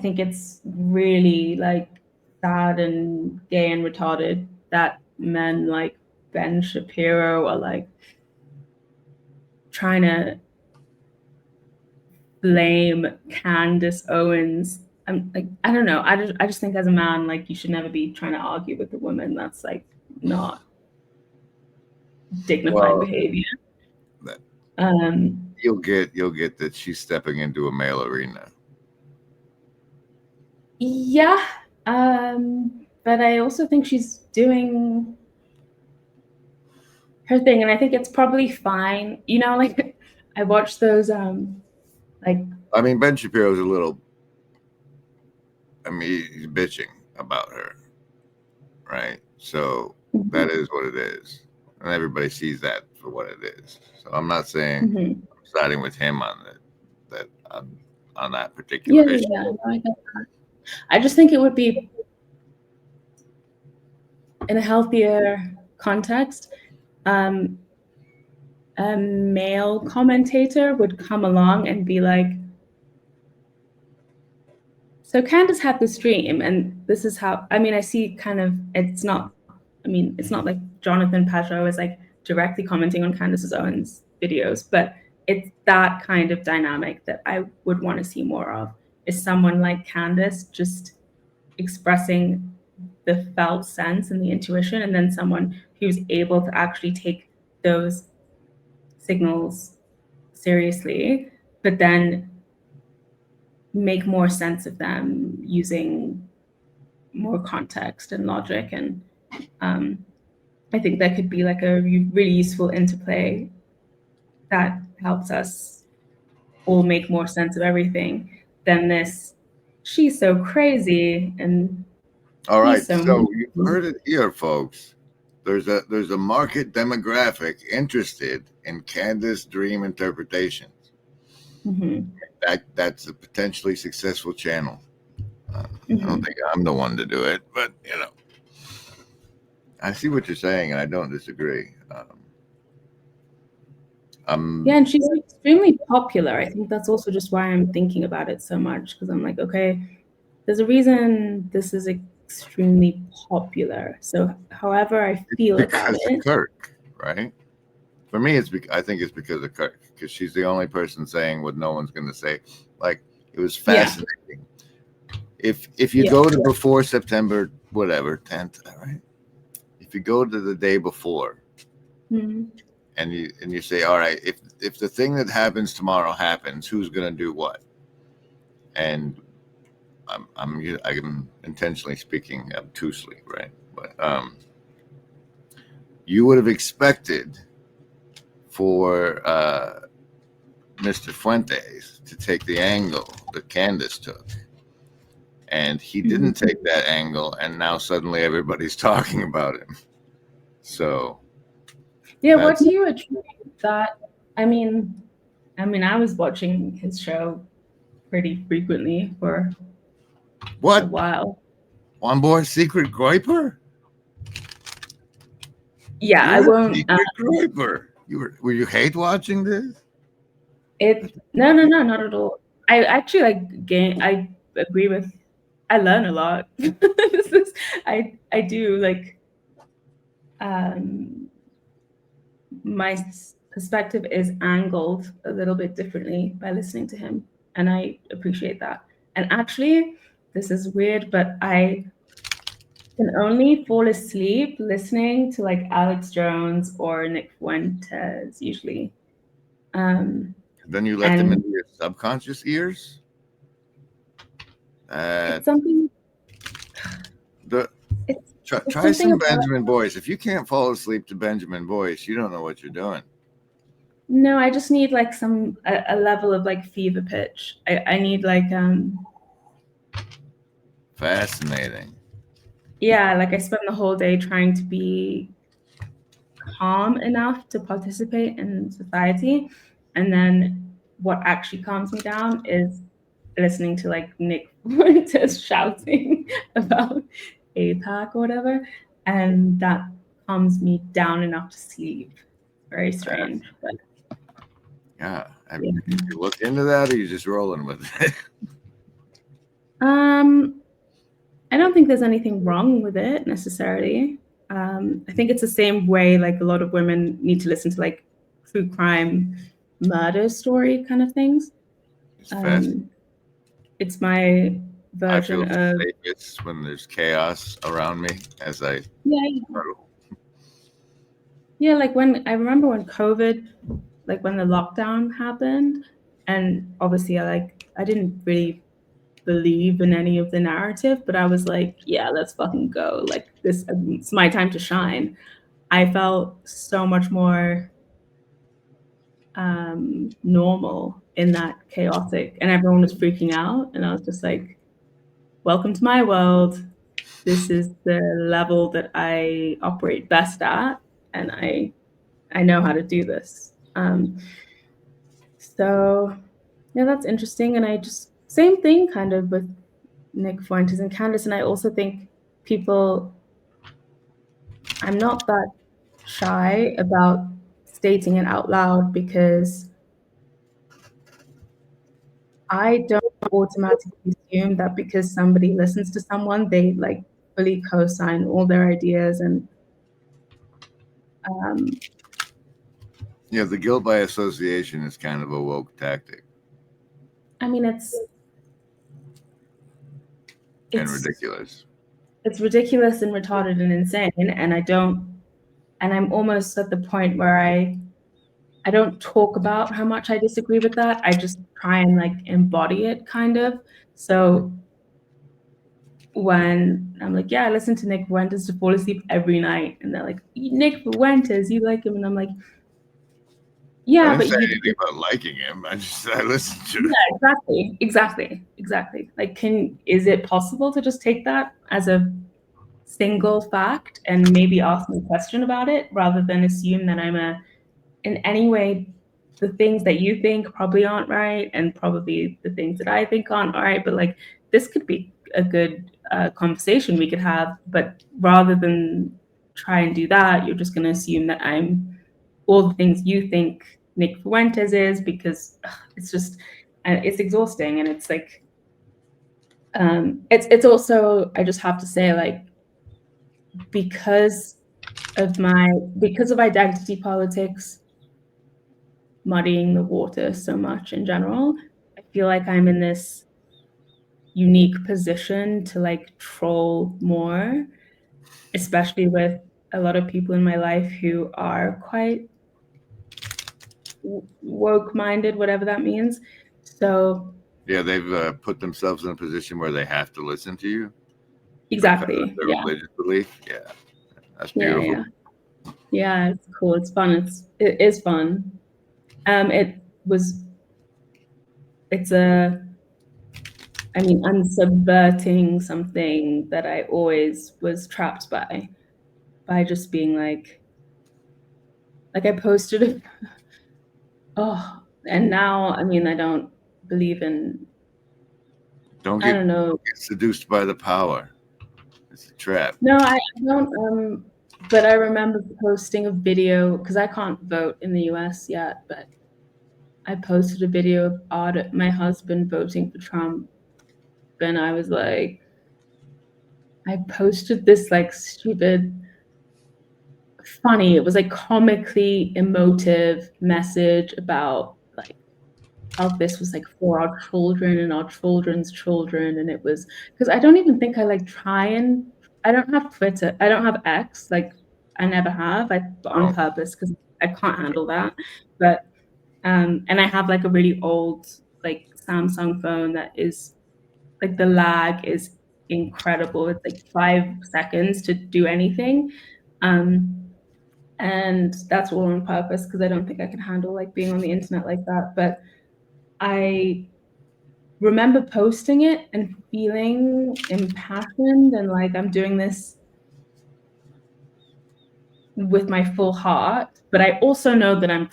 think it's really like sad and gay and retarded that men like Ben Shapiro are like trying to blame Candace Owens. I'm like, I don't know. I just think as a man, like, you should never be trying to argue with a woman. That's like not dignified behavior. You'll get that she's stepping into a male arena. Yeah. But I also think she's doing her thing, and I think it's probably fine. Like, I watched those like, I mean, Ben Shapiro's a little. I mean, he's bitching about her, right? So that is what it is, and everybody sees that for what it is. So I'm not saying I'm siding with him on on that particular issue. Yeah, no, I get that. I just think it would be in a healthier context, a male commentator would come along and be like, so Candace had this dream, and this is how, I mean, I see kind of, it's not like Jonathan Pajot is like directly commenting on Candace's own videos, but it's that kind of dynamic that I would want to see more of, is someone like Candace just expressing the felt sense and the intuition, and then someone who's able to actually take those signals seriously, but then make more sense of them using more context and logic. And I think that could be like a really useful interplay that helps us all make more sense of everything than this, she's so crazy and All right, so so you've heard it here, folks. There's a market demographic interested in Candace dream interpretations. Mm-hmm. That's a potentially successful channel. I don't think I'm the one to do it, but you know, I see what you're saying, and I don't disagree. Yeah, and she's extremely popular. I think that's also just why I'm thinking about it so much, because I'm like, okay, there's a reason this is extremely popular. So however I feel about it, Kirk, right? For me, I think it's because of Kirk, because she's the only person saying what no one's going to say. Like, it was fascinating. Yeah. If you go to before September, whatever, 10th, right? If you go to the day before, and you say, all right, if the thing that happens tomorrow happens, who's going to do what? And I'm intentionally speaking obtusely, right? But you would have expected for Mr. Fuentes to take the angle that Candace took, and he didn't take that angle, and now suddenly everybody's talking about him. So yeah, what do you attribute that? I mean, I was watching his show pretty frequently for a while. Wambui Secret Groiper? Yeah, I won't. Secret Groiper. Were you hate watching this? No, not at all. I actually I agree with. I learn a lot. I do like. My perspective is angled a little bit differently by listening to him, and I appreciate that. And actually, this is weird, but I can only fall asleep listening to like Alex Jones or Nick Fuentes usually. Then you let them into your subconscious ears? It's something. Try some Benjamin Boyce. If you can't fall asleep to Benjamin Boyce, you don't know what you're doing. No, I just need like a level of like fever pitch. I need like fascinating. Yeah, like I spent the whole day trying to be calm enough to participate in society, and then what actually calms me down is listening to like Nick Fuentes shouting about APAC or whatever, and that calms me down enough to sleep. Very strange, but yeah. Have you looked into that, or are you just rolling with it? I don't think there's anything wrong with it necessarily. I think it's the same way like a lot of women need to listen to like true crime murder story kind of things. It's my version of it's when there's chaos around me as I like when I remember when COVID, like when the lockdown happened, and obviously I didn't really believe in any of the narrative, but I was like, yeah, let's fucking go. Like this, it's my time to shine. I felt so much more normal in that chaotic, and everyone was freaking out, and I was just like, welcome to my world. This is the level that I operate best at, and I know how to do this. So yeah, that's interesting. And I just same thing kind of with Nick Fuentes and Candace. And I also think I'm not that shy about stating it out loud because I don't automatically assume that because somebody listens to someone, they like fully co-sign all their ideas and Yeah, the guilt by association is kind of a woke tactic. I mean it's And ridiculous. It's ridiculous and retarded and insane, and I'm almost at the point where I don't talk about how much I disagree with that. I just try and like embody it kind of. So when I'm like, yeah, I listen to Nick Fuentes to fall asleep every night, and they're like, Nick Fuentes, you like him? And I'm like, I yeah, didn't but say you. anything about liking him. I just said I listened to Yeah, it. exactly. Like, is it possible to just take that as a single fact and maybe ask me a question about it rather than assume that I'm in any way the things that you think probably aren't right and probably the things that I think aren't right, but like this could be a good conversation we could have, but rather than try and do that, you're just going to assume that I'm all the things you think Nick Fuentes is because it's just it's exhausting and it's like it's also I just have to say like because of identity politics muddying the water so much in general, I feel like I'm in this unique position to like troll more, especially with a lot of people in my life who are quite woke minded, whatever that means. So yeah, they've put themselves in a position where they have to listen to you. Exactly. Their Yeah. religious belief. Yeah, that's Yeah. beautiful. Yeah. It's cool. It's fun. It is fun. I'm subverting something that I always was trapped by just being like I posted it. Oh, and now, I mean, I don't believe in, Don't I get don't know. seduced by the power. It's a trap. No, I don't, but I remember posting a video because I can't vote in the US yet, but I posted a video of my husband voting for Trump. And I was like, I posted this like stupid, funny, it was like comically emotive message about like how this was like for our children and our children's children. And it was because I don't even think I like I don't have Twitter, I don't have X, like I never have, on purpose because I can't handle that. But and I have like a really old like Samsung phone that is like the lag is incredible. It's like 5 seconds to do anything. And that's all on purpose because I don't think I can handle like being on the internet like that. But I remember posting it and feeling impassioned and like I'm doing this with my full heart. But I also know that I'm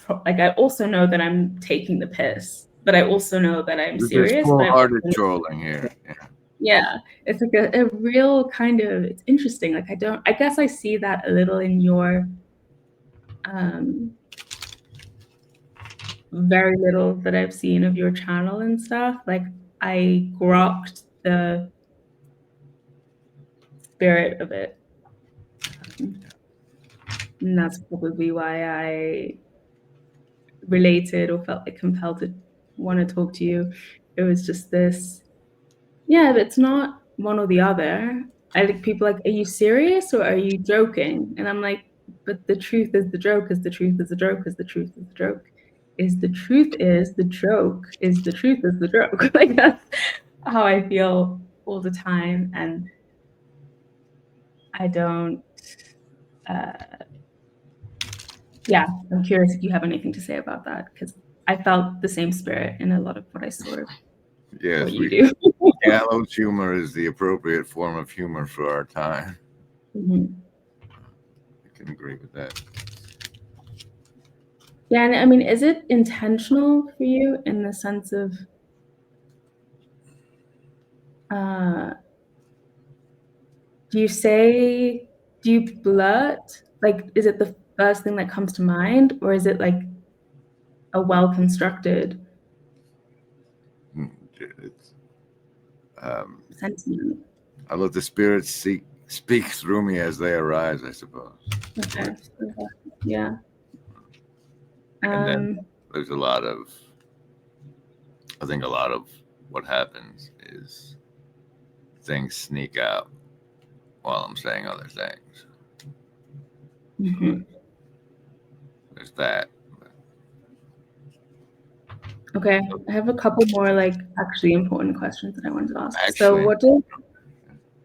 taking the piss. But I also know that I'm This is serious. full-hearted trolling here. Yeah, it's like a real kind of, it's interesting. Like I guess I see that a little in your very little that I've seen of your channel and stuff. Like I grokked the spirit of it. And that's probably why I related or felt like compelled to want to talk to you. It was just this, yeah, it's not one or the other. I think people like, are you serious or are you joking? And I'm like, but the truth is the joke is the truth is the joke is the truth is the joke is the truth is the joke is the truth is the joke. Like that's how I feel all the time. And I don't, yeah, I'm curious if you have anything to say about that because I felt the same spirit in a lot of what I saw of Yes, what you do. gallows humor is the appropriate form of humor for our time. Mm-hmm. I can agree with that. Yeah, and I mean, is it intentional for you in the sense of do you blurt? Like, is it first thing that comes to mind, or is it like a well-constructed It's, sentiment? I let the spirits speak through me as they arise, I suppose. Okay. Yeah. And then there's I think a lot of what happens is things sneak out while I'm saying other things. Mm-hmm. So there's that. Okay, I have a couple more like actually important questions that I wanted to ask. So Actually,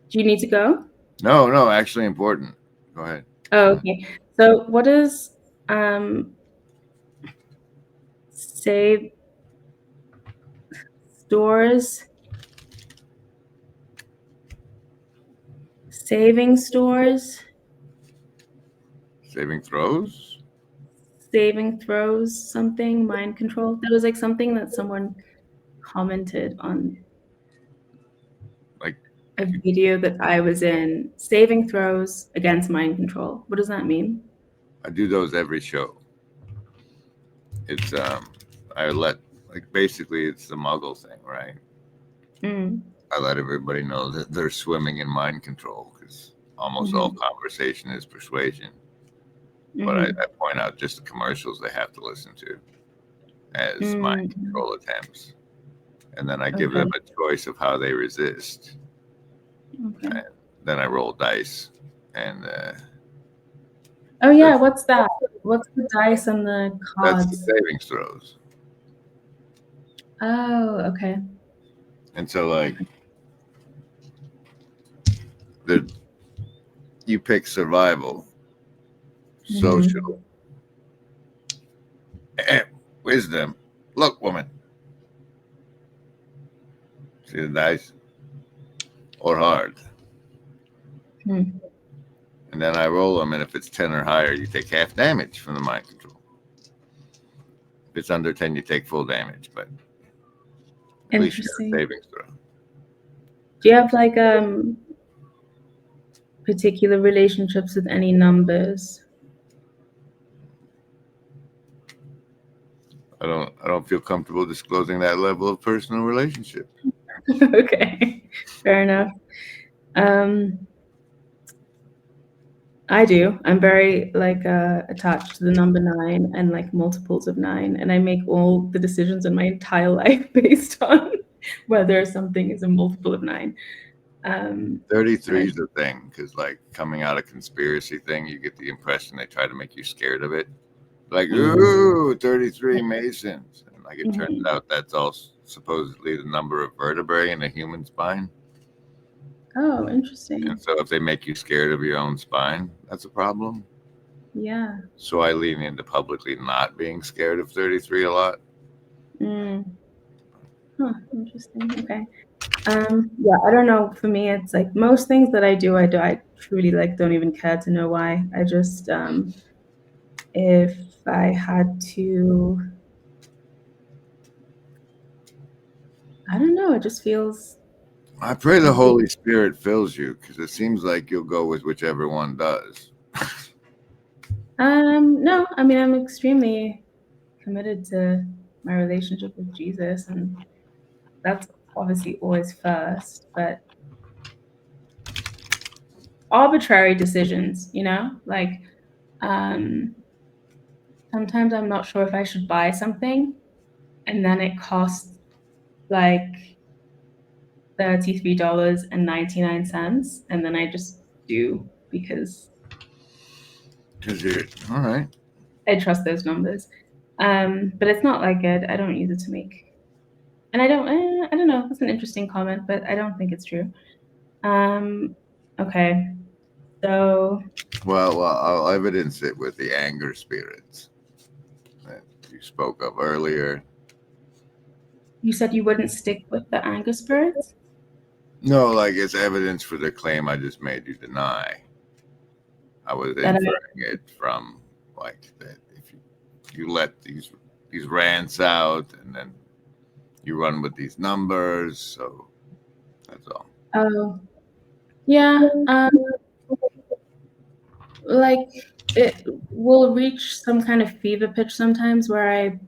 do you need to go? no, actually important. Go ahead. Oh, okay. So what is save stores saving stores Saving throws? saving throws something mind control? That was like something that someone commented on Like, a video that I was in, saving throws against mind control. What does that mean? I do those every show. It's I let basically it's the muggle thing, right? Mm. I let everybody know that they're swimming in mind control because almost all conversation is persuasion. But I point out just the commercials they have to listen to as mind control attempts. And then I give them a choice of how they resist. Okay. And then I roll dice. And Oh yeah, what's that? What's the dice and the that's the cards? savings throws. Oh, okay. And so, you pick survival, social, wisdom. Look, woman. See the dice? Or hard. And then I roll them, and if it's 10 or higher, you take half damage from the mind control. If it's under 10, you take full damage, but at least you have savings throw. Do you have like particular relationships with any numbers? I don't feel comfortable disclosing that level of personal relationship. Okay, fair enough. I do. I'm very like attached to the number 9 and like multiples of 9, and I make all the decisions in my entire life based on whether something is a multiple of 9. 33 is the thing, because coming out of conspiracy thing, you get the impression they try to make you scared of it. Like, ooh, 33 Masons. And it turns out that's all supposedly the number of vertebrae in a human spine. Oh, interesting. And so if they make you scared of your own spine, that's a problem. Yeah. So I lean into publicly not being scared of 33 a lot. Huh, interesting. Okay. Yeah, I don't know. For me, it's like most things that I do, I truly don't even care to know why. I just if I had to, I don't know, it just feels. I pray the Holy Spirit fills you, because it seems like you'll go with whichever one does. No, I mean, I'm extremely committed to my relationship with Jesus, and that's obviously always first, but arbitrary decisions, sometimes I'm not sure if I should buy something, and then it costs like $33.99, and then I just do because You're all right. I trust those numbers. But it's not like I don't use it to make, and I don't know. That's an interesting comment, but I don't think it's true. Okay, so Well, I'll evidence it with the anger spirits that you spoke of earlier. you said you wouldn't stick with the anger spirits? No, it's evidence for the claim I just made you deny. I was inferring it from that if you let these rants out and then you run with these numbers, so that's all. Oh, yeah. like it will reach some kind of fever pitch sometimes where I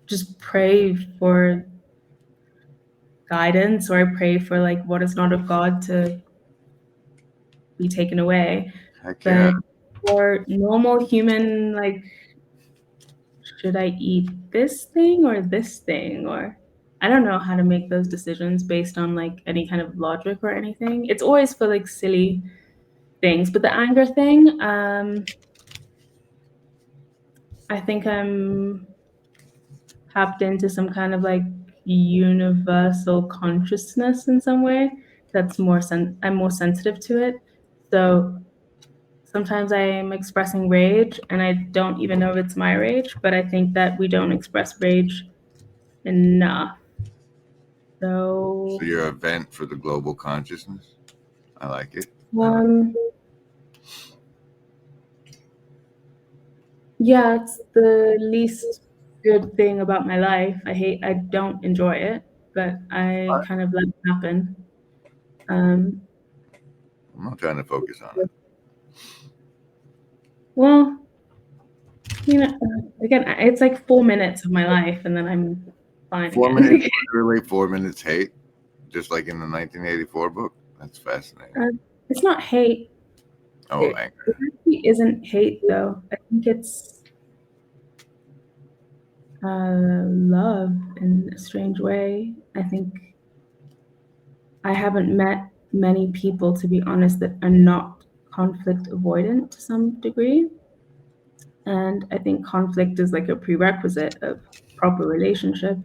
just pray for guidance, or I pray for like what is not of God to be taken away. Heck yeah. But for normal human, like, should I eat this thing or this thing? Or I don't know how to make those decisions based on like any kind of logic or anything. It's always for like silly things. But the anger thing, I think I'm tapped into some kind of like universal consciousness in some way that's I'm more sensitive to it. So sometimes I'm expressing rage and I don't even know if it's my rage, but I think that we don't express rage enough. So you're a vent for the global consciousness. I like it. Yeah, it's the least good thing about my life. I don't enjoy it, but I kind of let it happen. I'm not trying to focus on it. Well, again, it's like 4 minutes of my life, and then I'm fine 4 again. minutes, literally 4 minutes hate, just like in the 1984 book. That's fascinating. It's not hate. Oh, It anger. actually isn't hate, though. I think it's love in a strange way. I think I haven't met many people, to be honest, that are not conflict avoidant to some degree. And I think conflict is like a prerequisite of proper relationship.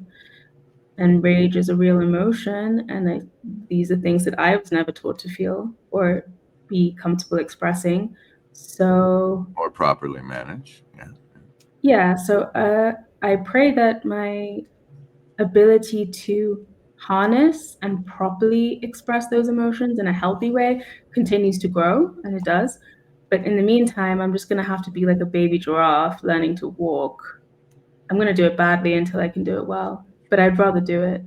And rage is a real emotion. And these are things that I was never taught to feel or be comfortable expressing. So, Or properly managed. Yeah. yeah. So I pray that my ability to harness and properly express those emotions in a healthy way continues to grow, and it does. But in the meantime, I'm just going to have to be like a baby giraffe learning to walk. I'm going to do it badly until I can do it well, but I'd rather do it.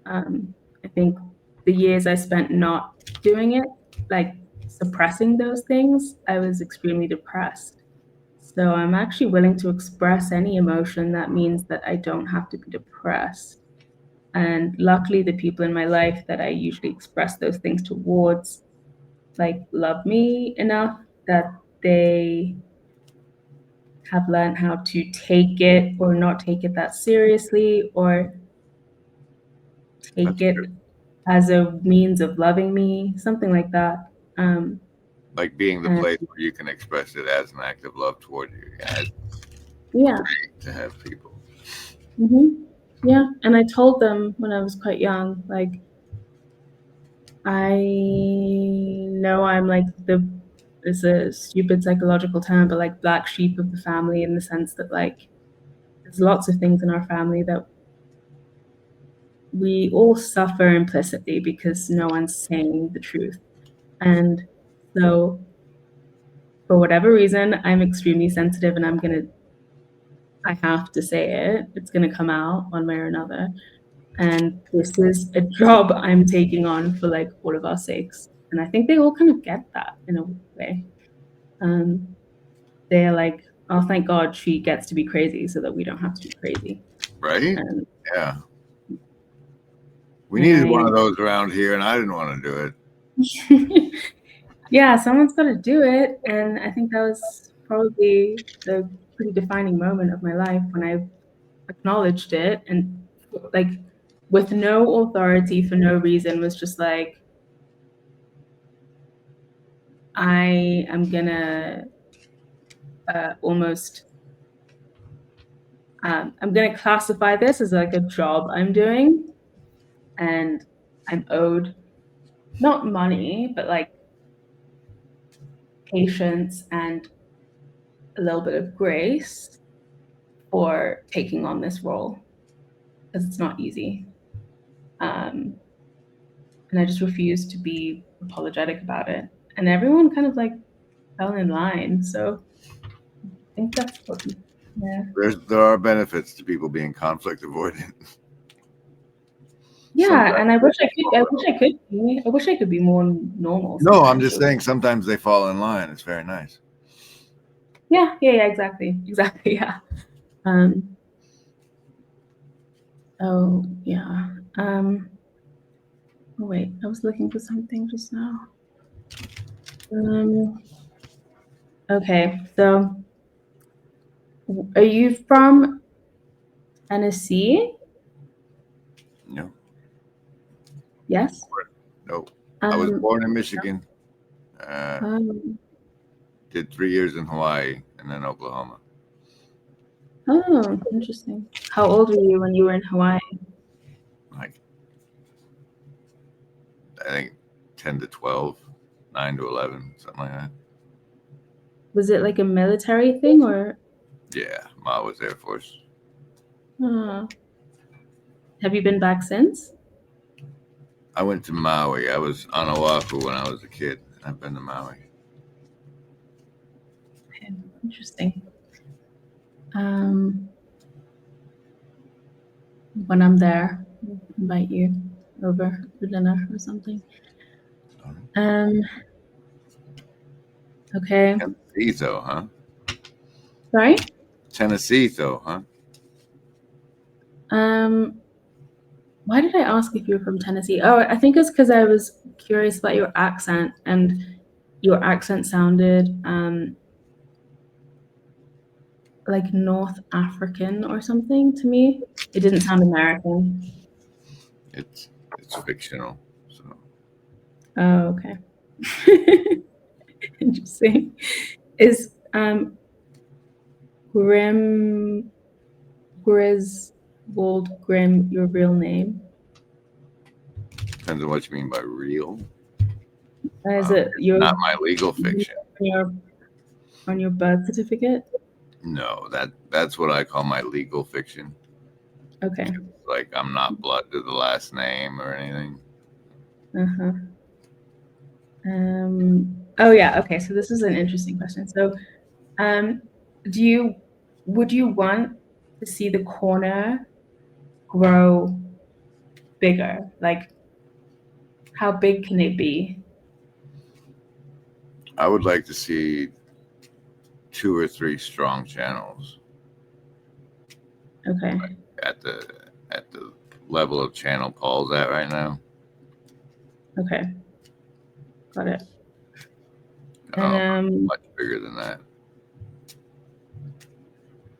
I think the years I spent not doing it, like suppressing those things, I was extremely depressed. So I'm actually willing to express any emotion that means that I don't have to be depressed. And luckily, the people in my life that I usually express those things towards, like, love me enough that they have learned how to take it or not take it that seriously, or take it as a means of loving me, something like that. Like being the And place where you can express it as an act of love toward you. Yeah, it's yeah, great to have people. yeah. And I told them when I was quite young, like, I know I'm like it's a stupid psychological term, but like black sheep of the family, in the sense that like there's lots of things in our family that we all suffer implicitly because no one's saying the truth. And so for whatever reason, I'm extremely sensitive, and I have to say it. It's gonna come out one way or another. And this is a job I'm taking on for like all of our sakes. And I think they all kind of get that in a way. They're like, oh, thank God she gets to be crazy so that we don't have to be crazy. Right? And Yeah. We needed one of those around here, and I didn't want to do it. Yeah, someone's got to do it. And I think that was probably the pretty defining moment of my life when I acknowledged it, and like with no authority for no reason, was just like, I am gonna almost I'm gonna classify this as like a job I'm doing, and I'm owed not money, but like patience and a little bit of grace for taking on this role, because it's not easy. And I just refuse to be apologetic about it. And everyone kind of like fell in line. So I think that's what, yeah. There are benefits to people being conflict avoidant. Yeah, and I wish I could. I wish I could be. I wish I could be more normal. No, I'm Sometimes. just saying sometimes they fall in line. It's very nice. Yeah. Exactly. Yeah. Oh yeah. Oh, wait, I was looking for something just now. Okay, so are you from Tennessee? No, Yes. no. I was Um, born in Michigan. Uh, um, did 3 years in Hawaii and then Oklahoma. oh, interesting. How old were you when you were in Hawaii? Like I think 10 to 12, 9 to 11, something like that. Was it like a military thing or? Yeah, Ma was Air Force. Uh, have you been back since? I went to Maui. I was on Oahu when I was a kid. I've been to Maui. Okay, interesting. When I'm there, I'll invite you over for dinner or something. Okay. Tennessee, though, huh? Sorry? Tennessee, though, huh? Why did I ask if you were from Tennessee? Oh, I think it's because I was curious about your accent, and your accent sounded like North African or something to me. It didn't sound American. It's fictional. So Oh, okay. Interesting. Is Grim Griswold Grim your real name? depends on what you mean by real. Is it your Not my legal fiction. on your birth certificate? No, that's what I call my legal fiction. Okay. Like I'm not blood to the last name or anything. Uh-huh. Oh yeah, okay. So this is an interesting question. So, would you want to see the corner grow bigger? Like, how big can it be? I would like to see 2 or 3 strong channels Okay, at the level of channel Paul's at right now. okay, got it. And Much bigger than that.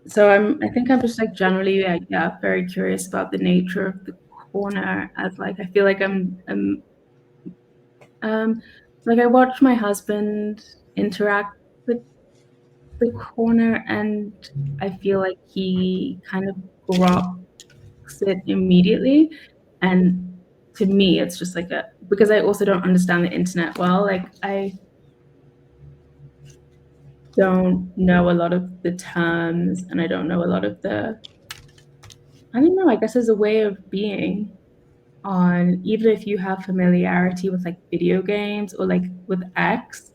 so I think I'm just like generally, yeah, very curious about the nature of the corner. As like, I feel like like I watch my husband interact with the corner, and I feel like he kind of grokks it immediately. And to me, it's just like because I also don't understand the internet well. Like I don't know a lot of the terms, and I don't know a lot of I don't know. I guess there's a way of being on, even if you have familiarity with like video games or like with X,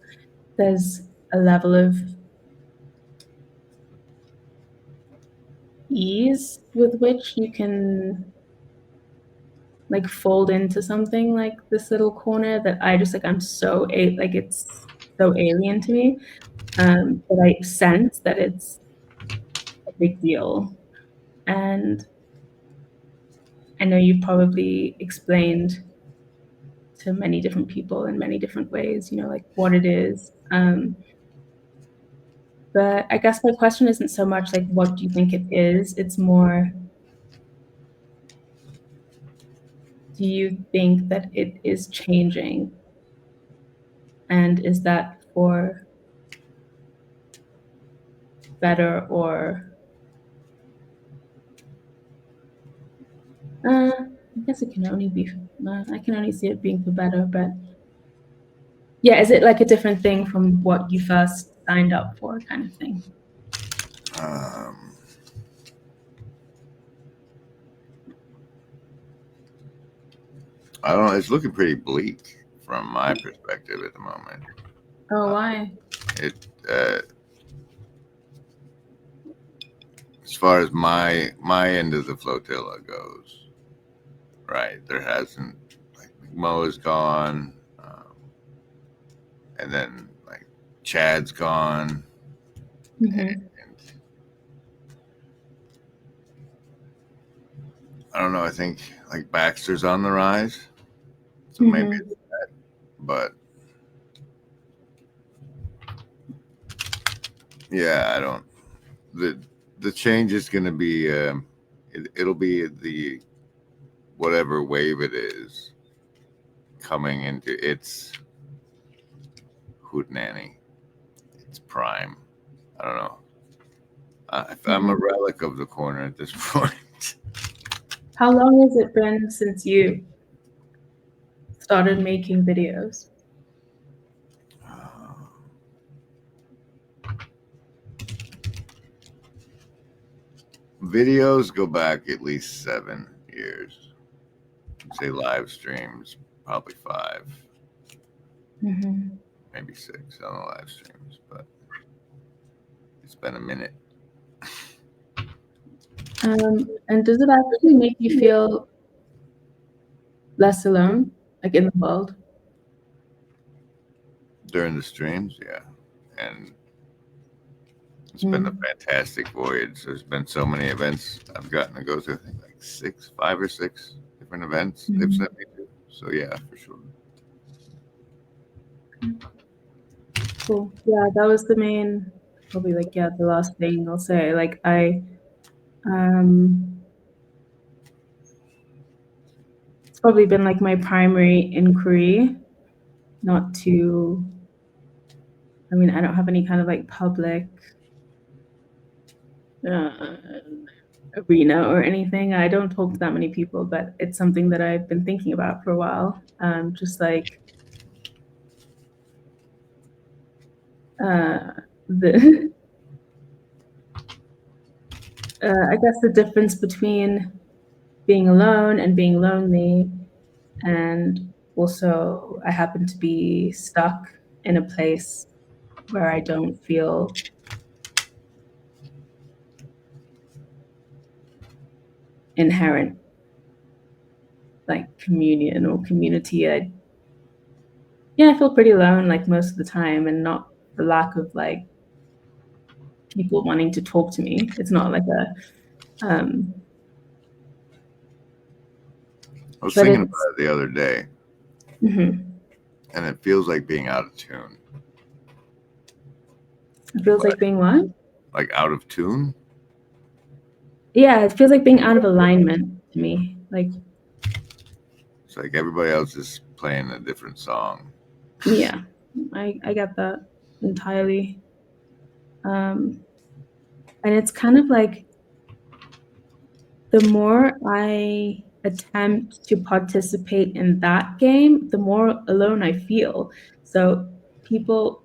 there's a level of ease with which you can like fold into something like this little corner that I just like I'm so like it's so alien to me. But I sense that it's a big deal. And I know you've probably explained to many different people in many different ways, you know, like what it is. But I guess my question isn't so much like what do you think it is? It's more, do you think that it is changing? And is that for better or I guess it can only be I can only see it being for better, but yeah, is it like a different thing from what you first signed up for kind of thing? I don't know. It's looking pretty bleak from my perspective at the moment. Oh, why? It as far as my end of the flotilla goes, right? There hasn't, like, Mo is gone, and then like Chad's gone, Mm-hmm. and I don't know. I think like Baxter's on the rise, so maybe Mm-hmm. it's that. But yeah, I don't. The change is going to be. It'll be the whatever wave it is coming into its hootenanny, its prime. I don't know. I'm a relic of the corner at this point. How long has it been since you started making videos? Videos go back at least 7 years. Say live streams, probably 5, Mm-hmm. maybe 6 on the live streams, but it's been a minute. And does it actually make you feel less alone, like in the world? During the streams, yeah. And it's been a fantastic voyage. There's been so many events I've gotten to go to. I think like 5 or 6 different events they've sent me to. So yeah, for sure. Cool. Yeah, that was the main, probably like, yeah, the last thing I'll say. Like it's probably been like my primary inquiry, not to, I mean, I don't have any kind of like public arena or anything. I don't talk to that many people, but it's something that I've been thinking about for a while. Just like the I guess the difference between being alone and being lonely, and also I happen to be stuck in a place where I don't feel inherent like communion or community. I feel pretty alone like most of the time, and not the lack of like people wanting to talk to me. It's not like a I was but thinking it's about it the other day, and it feels like being out of tune. it feels like being what? Like out of tune? Yeah, it feels like being out of alignment to me. Like, It's like everybody else is playing a different song. yeah, I get that entirely. And it's kind of like the more I attempt to participate in that game, the more alone I feel. So people,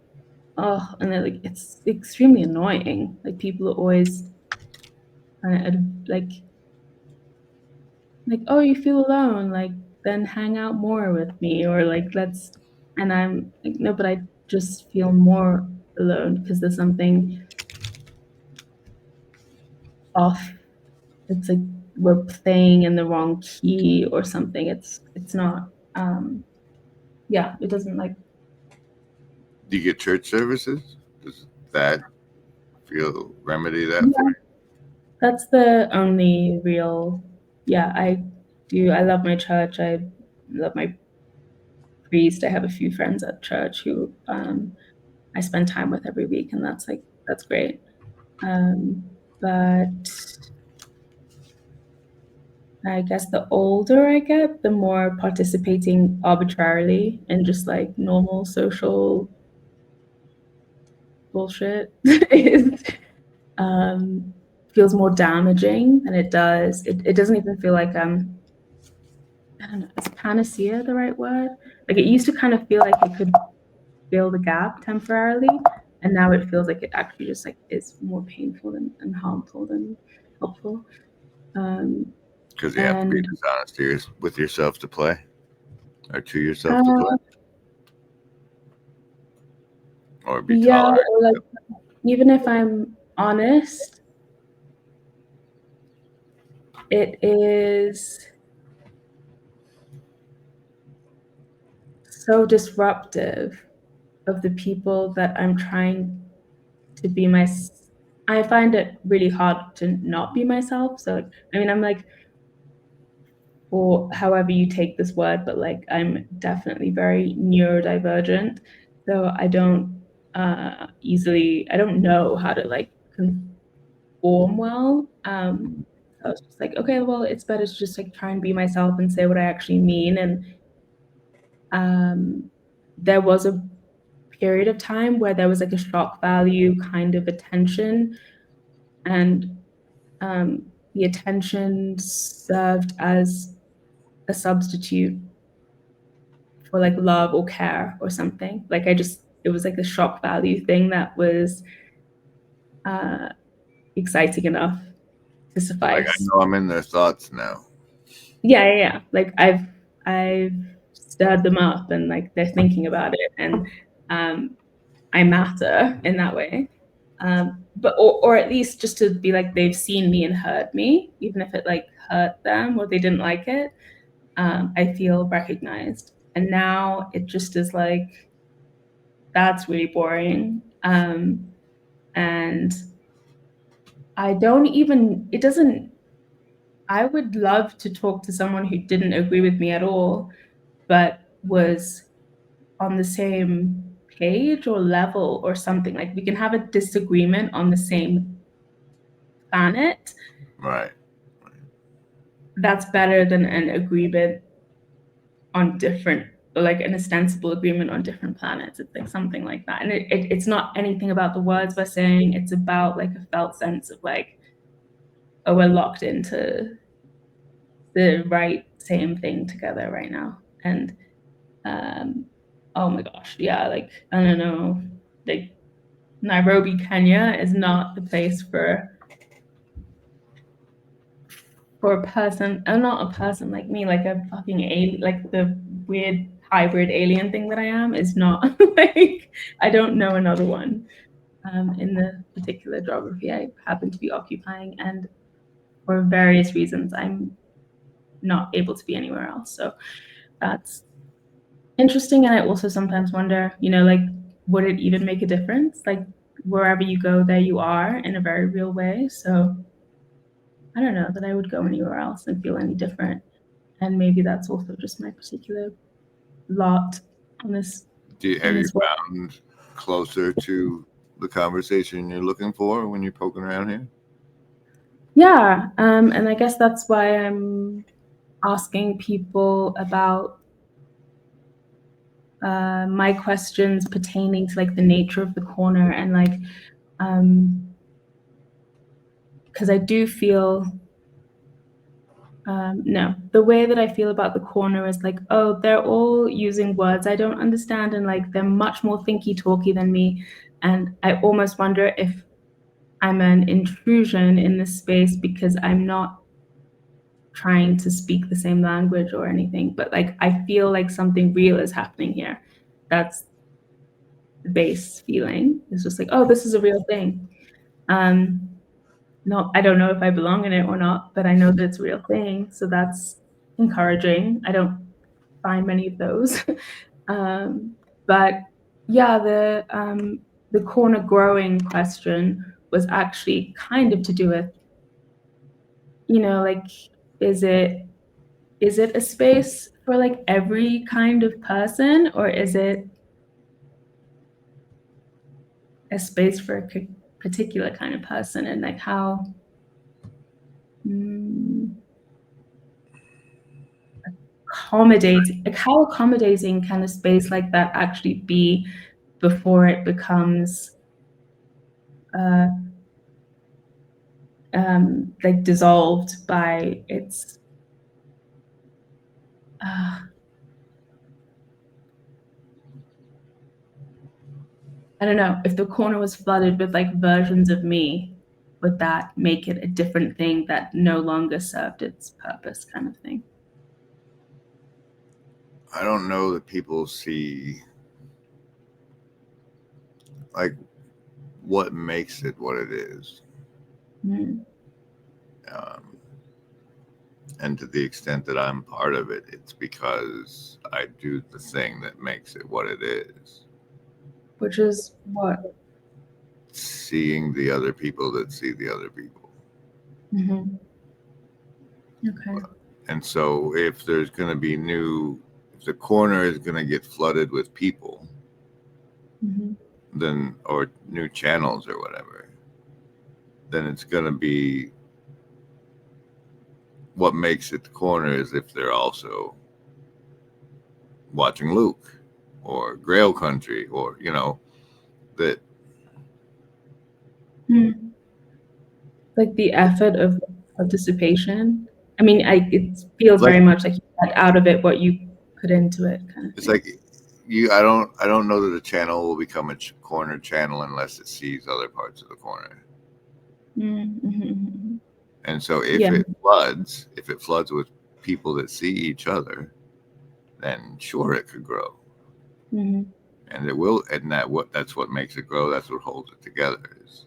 and they're like, it's extremely annoying. Like people are always like, oh, you feel alone, like then hang out more with me, or like let's. And I'm like, no, but I just feel more alone because there's something off. It's like we're playing in the wrong key or something. It's not. Yeah, it doesn't like. Do you get church services? Does that feel remedy that Yeah, for you? that's the only real. Yeah, I do. I love my church. I love my priest. I have a few friends at church who I spend time with every week, and that's great. But I guess the older I get, the more participating arbitrarily in just like normal social bullshit is feels more damaging than it does. It doesn't even feel like I don't know, is panacea the right word? Like it used to kind of feel like it could fill the gap temporarily, and now it feels like it actually just like is more painful and harmful than helpful. Because you have to be And dishonest with yourself to play, or to yourself to play, or be yeah, tolerant. or like even if I'm honest, it is so disruptive of the people that I'm trying to be I find it really hard to not be myself. So, I mean, I'm like, or however you take this word, but like, I'm definitely very neurodivergent. So I don't I don't know how to like conform well. I was just like, okay, well, it's better to just like try and be myself and say what I actually mean. And there was a period of time where there was like a shock value kind of attention, and the attention served as a substitute for like love or care or something. Like it was like a shock value thing that was exciting enough to Like I suffice. know I'm in their thoughts now. Yeah. Like I've stirred them up, and like they're thinking about it, and I matter in that way. But or at least just to be like they've seen me and heard me, even if it like hurt them or they didn't like it. I feel recognized, and now it just is like that's really boring. And I don't even it doesn't. I would love to talk to someone who didn't agree with me at all, but was on the same page or level or something. Like we can have a disagreement on the same planet. Right. That's better than an agreement on different, like an ostensible agreement on different planets. It's like something like that. And it's not anything about the words we're saying. It's about like a felt sense of like, oh, we're locked into the right same thing together right now. And oh my gosh, yeah, like I don't know, like Nairobi, Kenya is not the place for a person, not a person like me, like a fucking alien, like the weird hybrid alien thing that I am is not like I don't know another one in the particular geography I happen to be occupying, and for various reasons I'm not able to be anywhere else. So that's interesting, and I also sometimes wonder, like would it even make a difference? Like wherever you go, there you are in a very real way. So I don't know that I would go anywhere else and feel any different. And maybe that's also just my particular lot on this Have you world. found closer to the conversation you're looking for when you're poking around here? Yeah, and I guess that's why I'm asking people about my questions pertaining to like the nature of the corner, and like because I do feel no, the way that I feel about the corner is like, oh, they're all using words I don't understand, and like they're much more thinky talky than me, and I almost wonder if I'm an intrusion in this space because I'm not trying to speak the same language or anything, but like I feel like something real is happening here. That's the base feeling. It's just like, oh, this is a real thing. No, I don't know if I belong in it or not, but I know that it's a real thing. So that's encouraging. I don't find many of those. But yeah, the corner growing question was actually kind of to do with, like, is it a space for like every kind of person, or is it a space for a particular kind of person? And like how how accommodating can a space like that actually be before it becomes like dissolved by its I don't know, if the corner was flooded with like versions of me, would that make it a different thing that no longer served its purpose, kind of thing? I don't know that people see like what makes it what it is. And to the extent that I'm part of it, it's because I do the thing that makes it what it is. Which is what? Seeing the other people that see the other people. Mm-hmm. Okay. And so if there's going to be if the corner is going to get flooded with people, Mm-hmm. then, or new channels or whatever, then it's going to be, what makes it the corner is if they're also watching Luke or Grail Country, or, that. Like the effort of participation. I mean, it feels Like, very much like you got out of it what you put into it, kind of it's thing. like I don't know that a channel will become a corner channel unless it sees other parts of the corner. Mm-hmm. And so if Yeah. it floods with people that see each other, then sure, it could grow. Mm-hmm. And it will, and that's what makes it grow. That's what holds it together. Is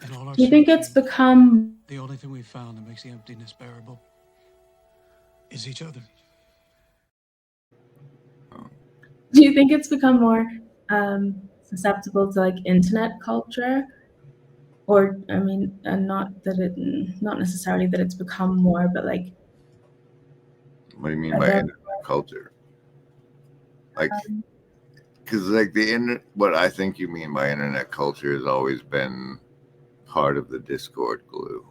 In all our Do you think it's searching, become? the only thing we've found that makes the emptiness bearable is each other. Do you think it's become more susceptible to like internet culture, or I mean, not necessarily that it's become more, but like. What do you mean by internet culture? Like, because like what I think you mean by internet culture has always been part of the Discord glue.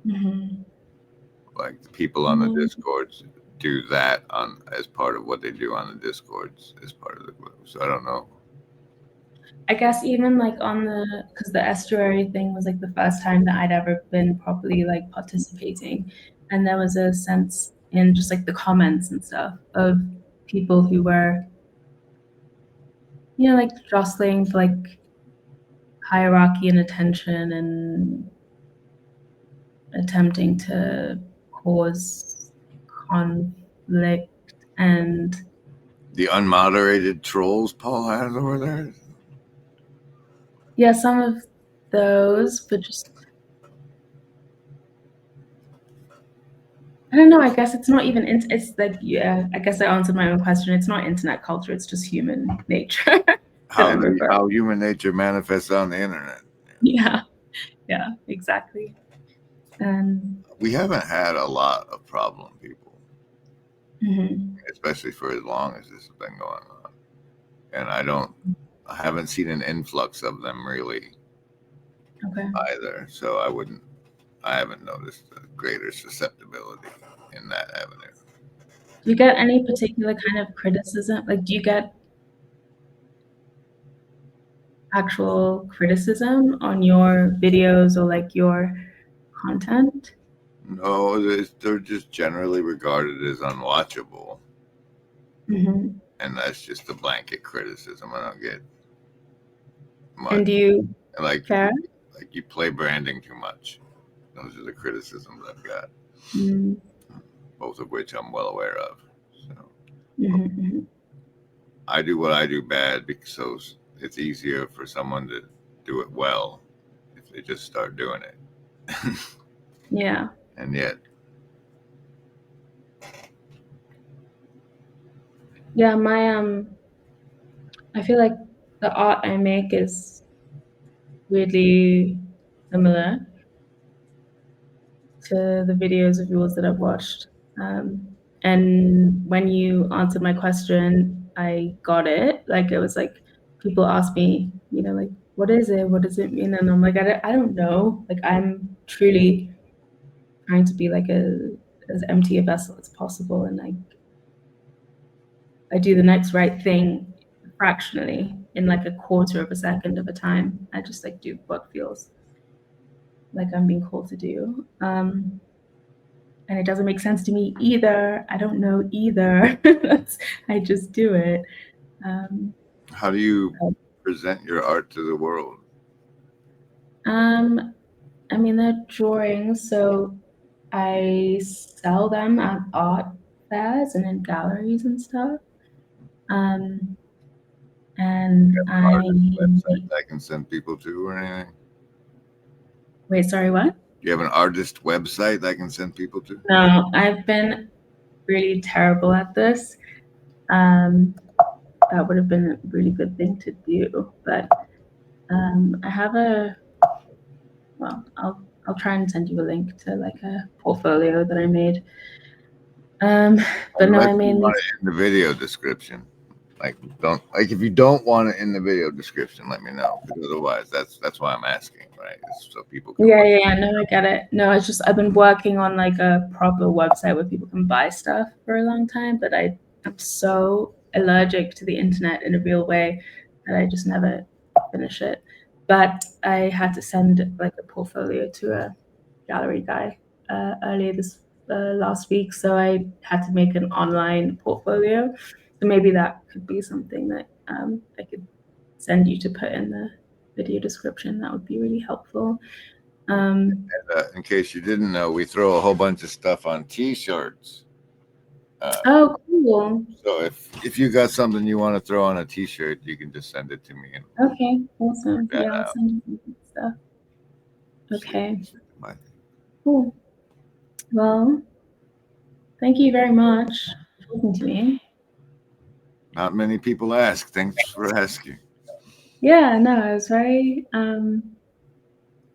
Mm-hmm. Like the people on the Discords do that as part of what they do on the Discords as part of the glue. So I don't know. I guess even like because the estuary thing was like the first time that I'd ever been properly like participating, and there was a sense in just like the comments and stuff of people who were, like jostling for like hierarchy and attention and attempting to cause conflict and The unmoderated trolls Paul has over there. yeah, some of those, but just I don't know. I guess it's not even. It's like, yeah. I guess I answered my own question. It's not internet culture. It's just human nature. How human nature manifests on the internet. Yeah, exactly. And we haven't had a lot of problem people, especially for as long as this has been going on. And I haven't seen an influx of them really either. So I haven't noticed a greater susceptibility in that avenue. Do you get any particular kind of criticism? Like, do you get actual criticism on your videos or like your content? No, they're just generally regarded as unwatchable. And that's just a blanket criticism. I don't get much. And do you care? Like you play branding too much. Those are the criticisms I've got. Both of which I'm well aware of. So I do what I do bad because it's easier for someone to do it well if they just start doing it. Yeah. And yet. Yeah, I feel like the art I make is weirdly similar to the videos of yours that I've watched. And when you answered my question, I got it. Like, it was like people ask me, like, what is it? What does it mean? And I'm like, I don't know. Like, I'm truly trying to be like as empty a vessel as possible. And like, I do the next right thing fractionally in like a quarter of a second of a time. I just like do what feels like I'm being called to do. And it doesn't make sense to me either. I don't know either. I just do it. How do you present your art to the world? I mean, they're drawings, so I sell them at art fairs and in galleries and stuff. And Artist website I can send people to or anything? wait, sorry, what? Do you have an artist website I can send people to? No, I've been really terrible at this. That would have been a really good thing to do, but I have well, I'll try and send you a link to like a portfolio that I made. But no, I mean, want it in the video description. Like, if you don't want it in the video description, let me know. Because otherwise, that's why I'm asking, right? It's so people can. yeah, no, I get it. No, it's just I've been working on like a proper website where people can buy stuff for a long time, but I'm so allergic to the internet in a real way that I just never finish it. But I had to send like a portfolio to a gallery guy earlier this last week, so I had to make an online portfolio. So maybe that could be something that I could send you to put in the video description. That would be really helpful. In case you didn't know, we throw a whole bunch of stuff on T-shirts. Oh, cool. So if you got something you want to throw on a T-shirt, you can just send it to me. Okay, awesome. Yeah, I'll send you some stuff. Okay. Cool. Well, thank you very much for talking to me. Not many people ask. Thanks for asking. Yeah, no, I was very oh,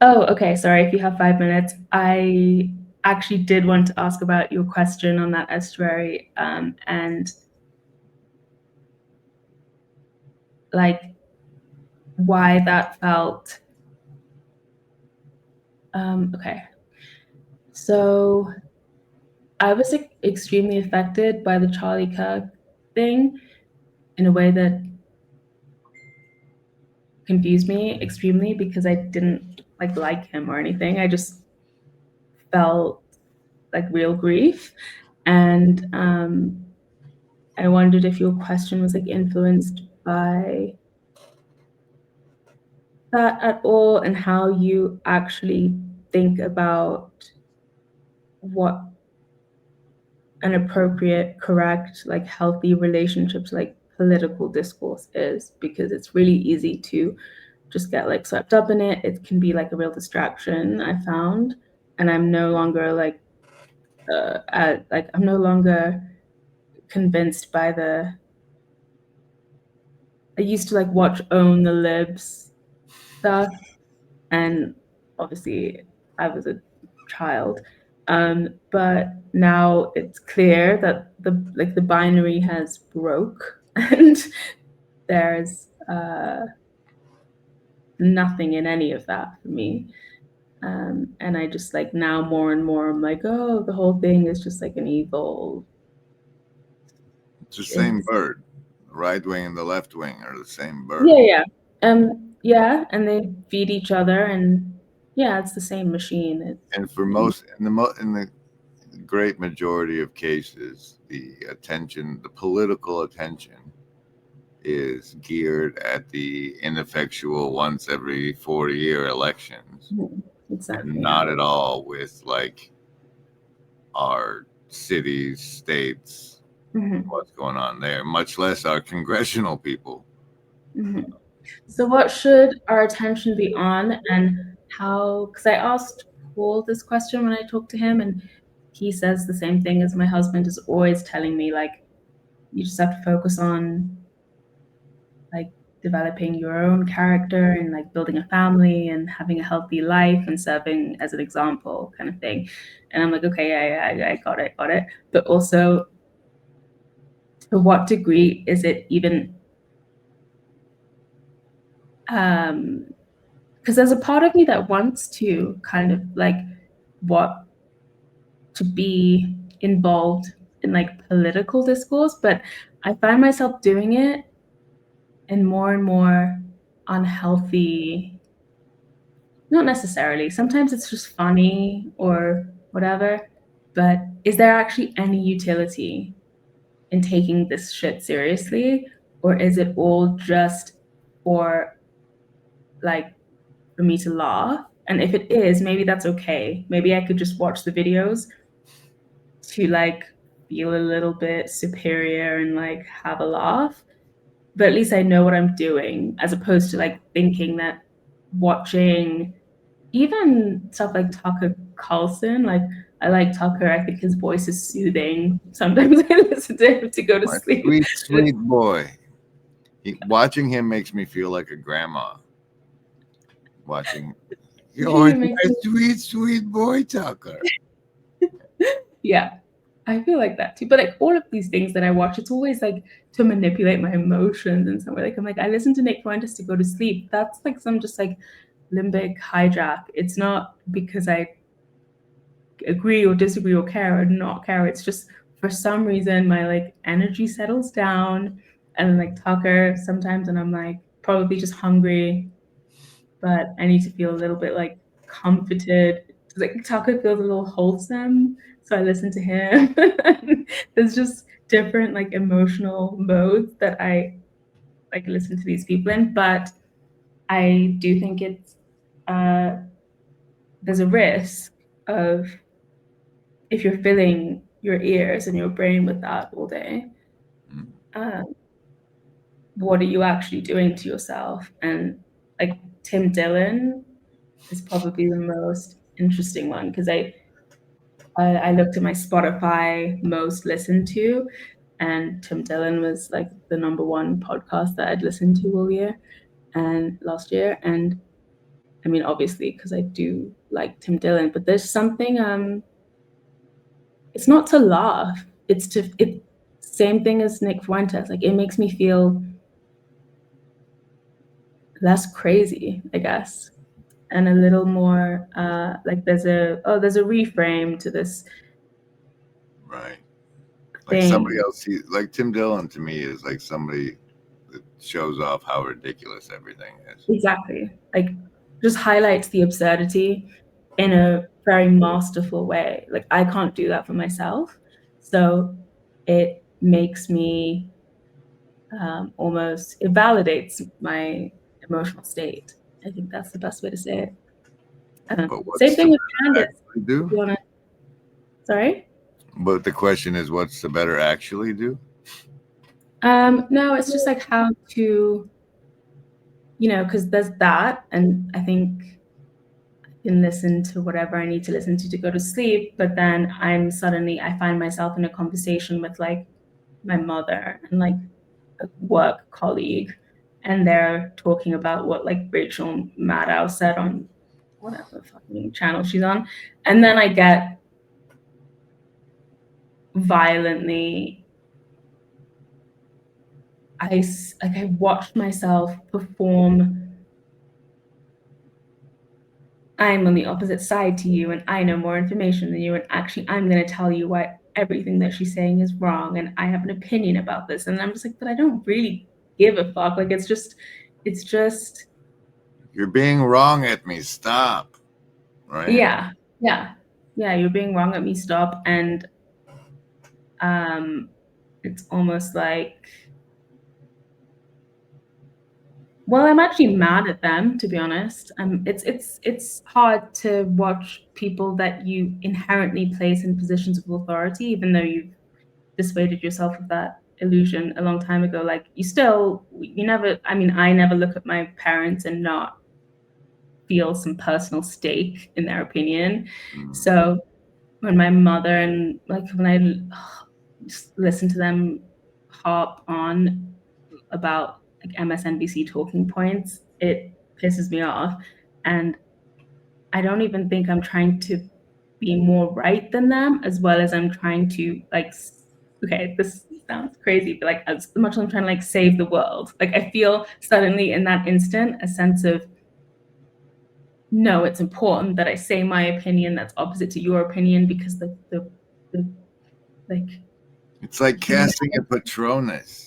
okay, sorry, if you have 5 minutes. I actually did want to ask about your question on that estuary, and like why that felt okay. So I was extremely affected by the Charlie Kirk thing in a way that confused me extremely because I didn't like him or anything. I just felt like real grief, and I wondered if your question was like influenced by that at all, and how you actually think about what an appropriate, correct, like healthy relationships, like political discourse is, because it's really easy to just get like swept up in it. It can be like a real distraction, I found, and I'm no longer like I'm no longer convinced by the. I used to like watch Own the Libs stuff, and obviously I was a child, but now it's clear that the binary has broke, and there's nothing in any of that for me. And I just like now more and more I'm like, oh, the whole thing is just like an evil. It's the same bird. The right wing and the left wing are the same bird. Yeah. Yeah, and they feed each other, and yeah, it's the same machine. And for most, in the great majority of cases, the political attention is geared at the ineffectual once every 4-year elections. Exactly. And not at all with like our cities, states, what's going on there, much less our congressional people. So what should our attention be on, and how, because I asked Paul this question when I talked to him, and he says the same thing as my husband is always telling me, like, you just have to focus on like developing your own character and like building a family and having a healthy life and serving as an example kind of thing. And I'm like, okay, I got it. But also, to what degree is it even because there's a part of me that wants to kind of like to be involved in like political discourse, but I find myself doing it in more and more unhealthy, not necessarily, sometimes it's just funny or whatever, but is there actually any utility in taking this shit seriously, or is it all just for like for me to laugh? And if it is, maybe that's okay. Maybe I could just watch the videos to like feel a little bit superior and like have a laugh. but at least I know what I'm doing, as opposed to like thinking that watching even stuff like Tucker Carlson, like I like Tucker. I think his voice is soothing. Sometimes I listen to him to go to My sleep. sweet boy. Watching him makes me feel like a grandma. Watching, you're my sweet boy, Tucker. Yeah, I feel like that too. But like all of these things that I watch, it's always like to manipulate my emotions in some way. Like I'm like, I listen to Nick Fuentes to go to sleep. That's like some just like limbic hijack. It's not because I agree or disagree or care or not care. It's just for some reason my like energy settles down, and then like Tucker sometimes, and I'm like probably just hungry, but I need to feel a little bit like comforted. Like Tucker feels a little wholesome, so I listen to him. There's just different like emotional modes that I like listen to these people in, but I do think it's there's a risk of, if you're filling your ears and your brain with that all day, what are you actually doing to yourself? And like Tim Dillon is probably the most interesting one, because I looked at my Spotify most listened to, and Tim Dillon was like the number one podcast that I'd listened to all year and last year. And I mean, obviously, because I do like Tim Dillon, but there's something, it's not to laugh. It's same thing as Nick Fuentes. Like it makes me feel less crazy, I guess, and a little more like there's a reframe to this. Right. Like somebody else, like Tim Dillon to me is like somebody that shows off how ridiculous everything is. Exactly. Like just highlights the absurdity in a very masterful way. Like I can't do that for myself. So it makes me almost, it validates my emotional state. I think that's the best way to say it. Same thing with Candace. Do? Sorry? But the question is, what's the better actually do? No, it's just like how to, because there's that, and I think I can listen to whatever I need to listen to go to sleep, but then I find myself in a conversation with like my mother and like a work colleague, and they're talking about what like Rachel Maddow said on whatever fucking channel she's on, and then I get violently, I watched myself perform, I'm on the opposite side to you and I know more information than you, and actually I'm going to tell you why everything that she's saying is wrong and I have an opinion about this. And I'm just like, but I don't really give a fuck. Like it's just you're being wrong at me, stop. Right? Yeah, you're being wrong at me, stop. And it's almost like, well, I'm actually mad at them, to be honest. It's hard to watch people that you inherently place in positions of authority, even though you've dissuaded yourself of that illusion a long time ago. Like I never look at my parents and not feel some personal stake in their opinion. So when my mother and like when I listen to them harp on about like MSNBC talking points, it pisses me off. And I don't even think I'm trying to be more right than them, as well as I'm trying to like, okay, this sounds crazy, but like as much as I'm trying to like save the world, like I feel suddenly in that instant a sense of, no, it's important that I say my opinion that's opposite to your opinion, because the like, it's like casting a Patronus.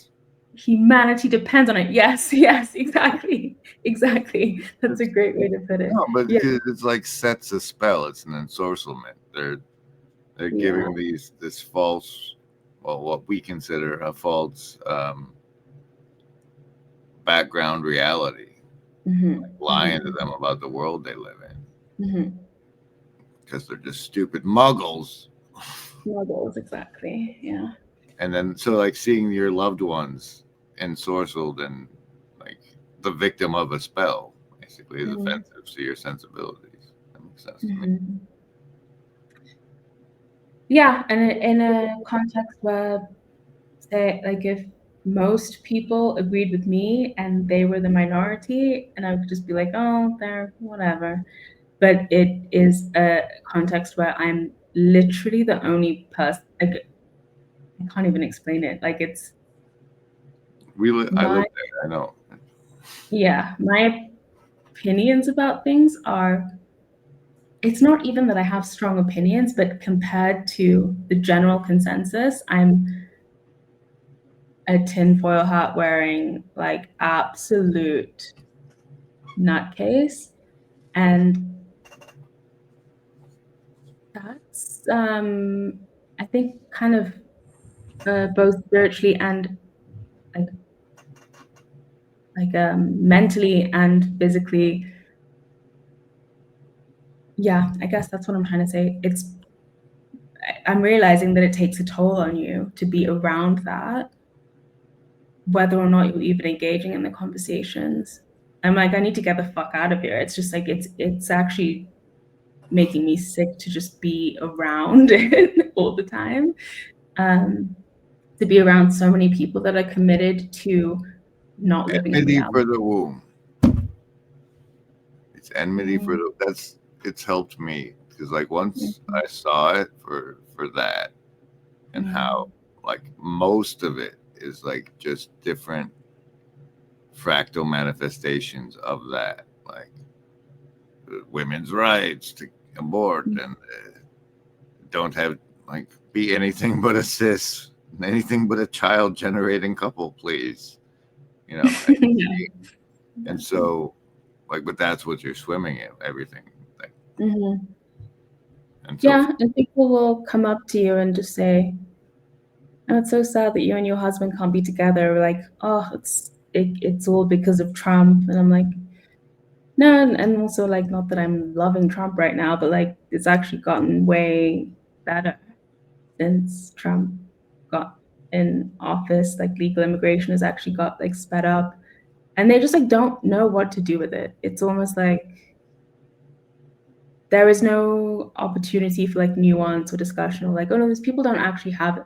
Humanity depends on it. Yes, exactly. That's a great way to put it. No, but it's like sets a spell. It's an ensorcelment. They're giving this false, well, what we consider a false background reality, lying to them about the world they live in, because they're just stupid muggles. Muggles, exactly. Yeah. And then so like seeing your loved ones ensorcelled and like the victim of a spell, basically, is Mhm. offensive to your sensibilities. That makes sense to me. Mhm. Yeah, and in a context where, say, like if most people agreed with me and they were the minority, and I would just be like, oh, they're whatever. But it is a context where I'm literally the only person. Like, I can't even explain it. Like it's I live my there. I know. my opinions about things are. It's not even that I have strong opinions, but compared to the general consensus, I'm a tinfoil hat wearing, like, absolute nutcase. And that's, I think, kind of both spiritually and like, mentally and physically. Yeah, I guess that's what I'm trying to say. I'm realizing that it takes a toll on you to be around that, whether or not you're even engaging in the conversations. I'm like, I need to get the fuck out of here. It's just like it's actually making me sick to just be around it all the time. To be around so many people that are committed to not living in Enmity for reality. the womb. It's enmity for Mm, the. It's helped me because like once mhm, I saw it for that and how like most of it is like just different fractal manifestations of that, like women's rights to abort and don't have like be anything but a cis, anything but a child generating couple, please. You know, yeah. and so like, but that's what you're swimming in, everything. Like, Mhm. and so Yeah, and people will come up to you and just say, "Oh, it's so sad that you and your husband can't be together." Or like, "Oh, it's all because of Trump." And I'm like, "No," and also like, not that I'm loving Trump right now, but like, it's actually gotten way better since Trump got in office. Like, legal immigration has actually got like sped up, and they just like don't know what to do with it. It's almost like there is no opportunity for like nuance or discussion, or like, oh no, these people don't actually have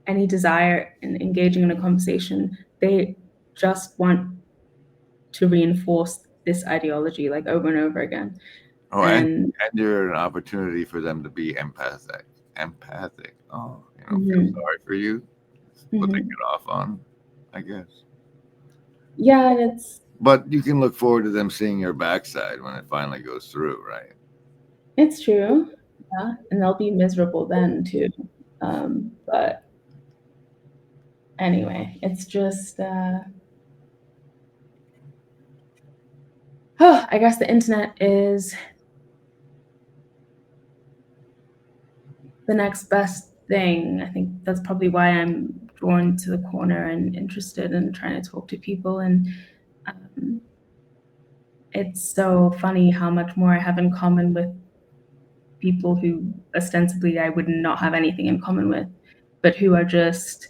any desire in engaging in a conversation. They just want to reinforce this ideology like over and over again. oh, And and you're an opportunity for them to be empathic. Oh, you know, feel mhm, sorry for you. What they mhm. get off on, I guess. Yeah, and But you can look forward to them seeing your backside when it finally goes through, right? it's true. Yeah, and they'll be miserable then too. But anyway, it's just oh, I guess the internet is the next best thing. I think that's probably why I'm drawn to the corner and interested in trying to talk to people. And um, it's so funny how much more I have in common with people who ostensibly I would not have anything in common with, but who are just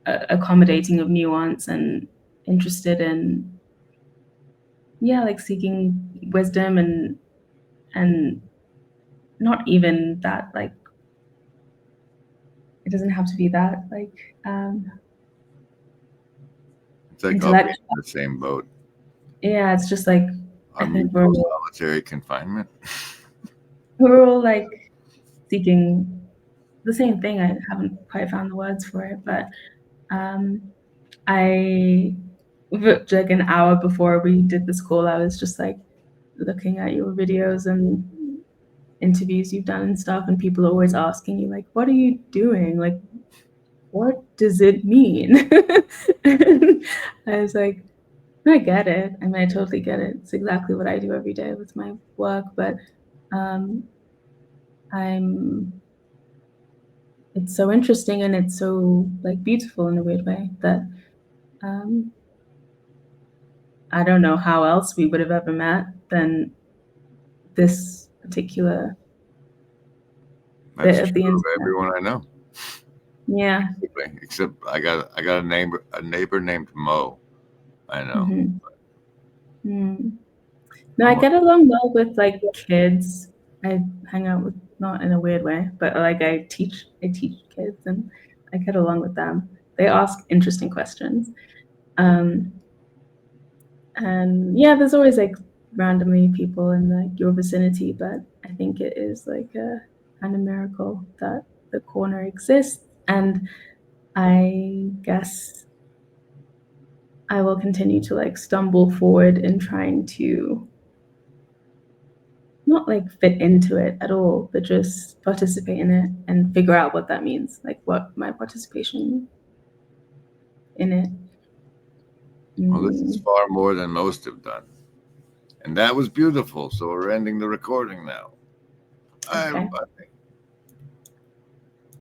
accommodating of nuance and interested in, yeah, like seeking wisdom and not even that, like, it doesn't have to be that like It's like all being intellectual. in the same boat Yeah, it's just like I on think mutual solitary confinement. we're all like seeking the same thing. I haven't quite found the words for it, but um, I like an hour before we did this call, I was just like looking at your videos and interviews you've done and stuff, and people are always asking you like, "What are you doing? Like, what does it mean?" And I was like, I get it. I mean, I totally get it. It's exactly what I do every day with my work, but um, I'm it's so interesting and it's so like beautiful in a weird way that um, I don't know how else we would have ever met than this particular bit That's of the true of internet. everyone I know. Yeah. Except I got a neighbor named Mo. I know. No, I I'm a- get along well with like kids. I hang out with, not in a weird way, but like I teach kids and I get along with them. They ask interesting questions. And yeah, there's always like randomly people in like your vicinity, but I think it is like a kind of miracle that the corner exists. And I guess I will continue to like stumble forward in trying to not like fit into it at all, but just participate in it and figure out what that means, like what my participation in it. Well, this is far more than most have done. And that was beautiful. So we're ending the recording now. Bye, Okay. everybody.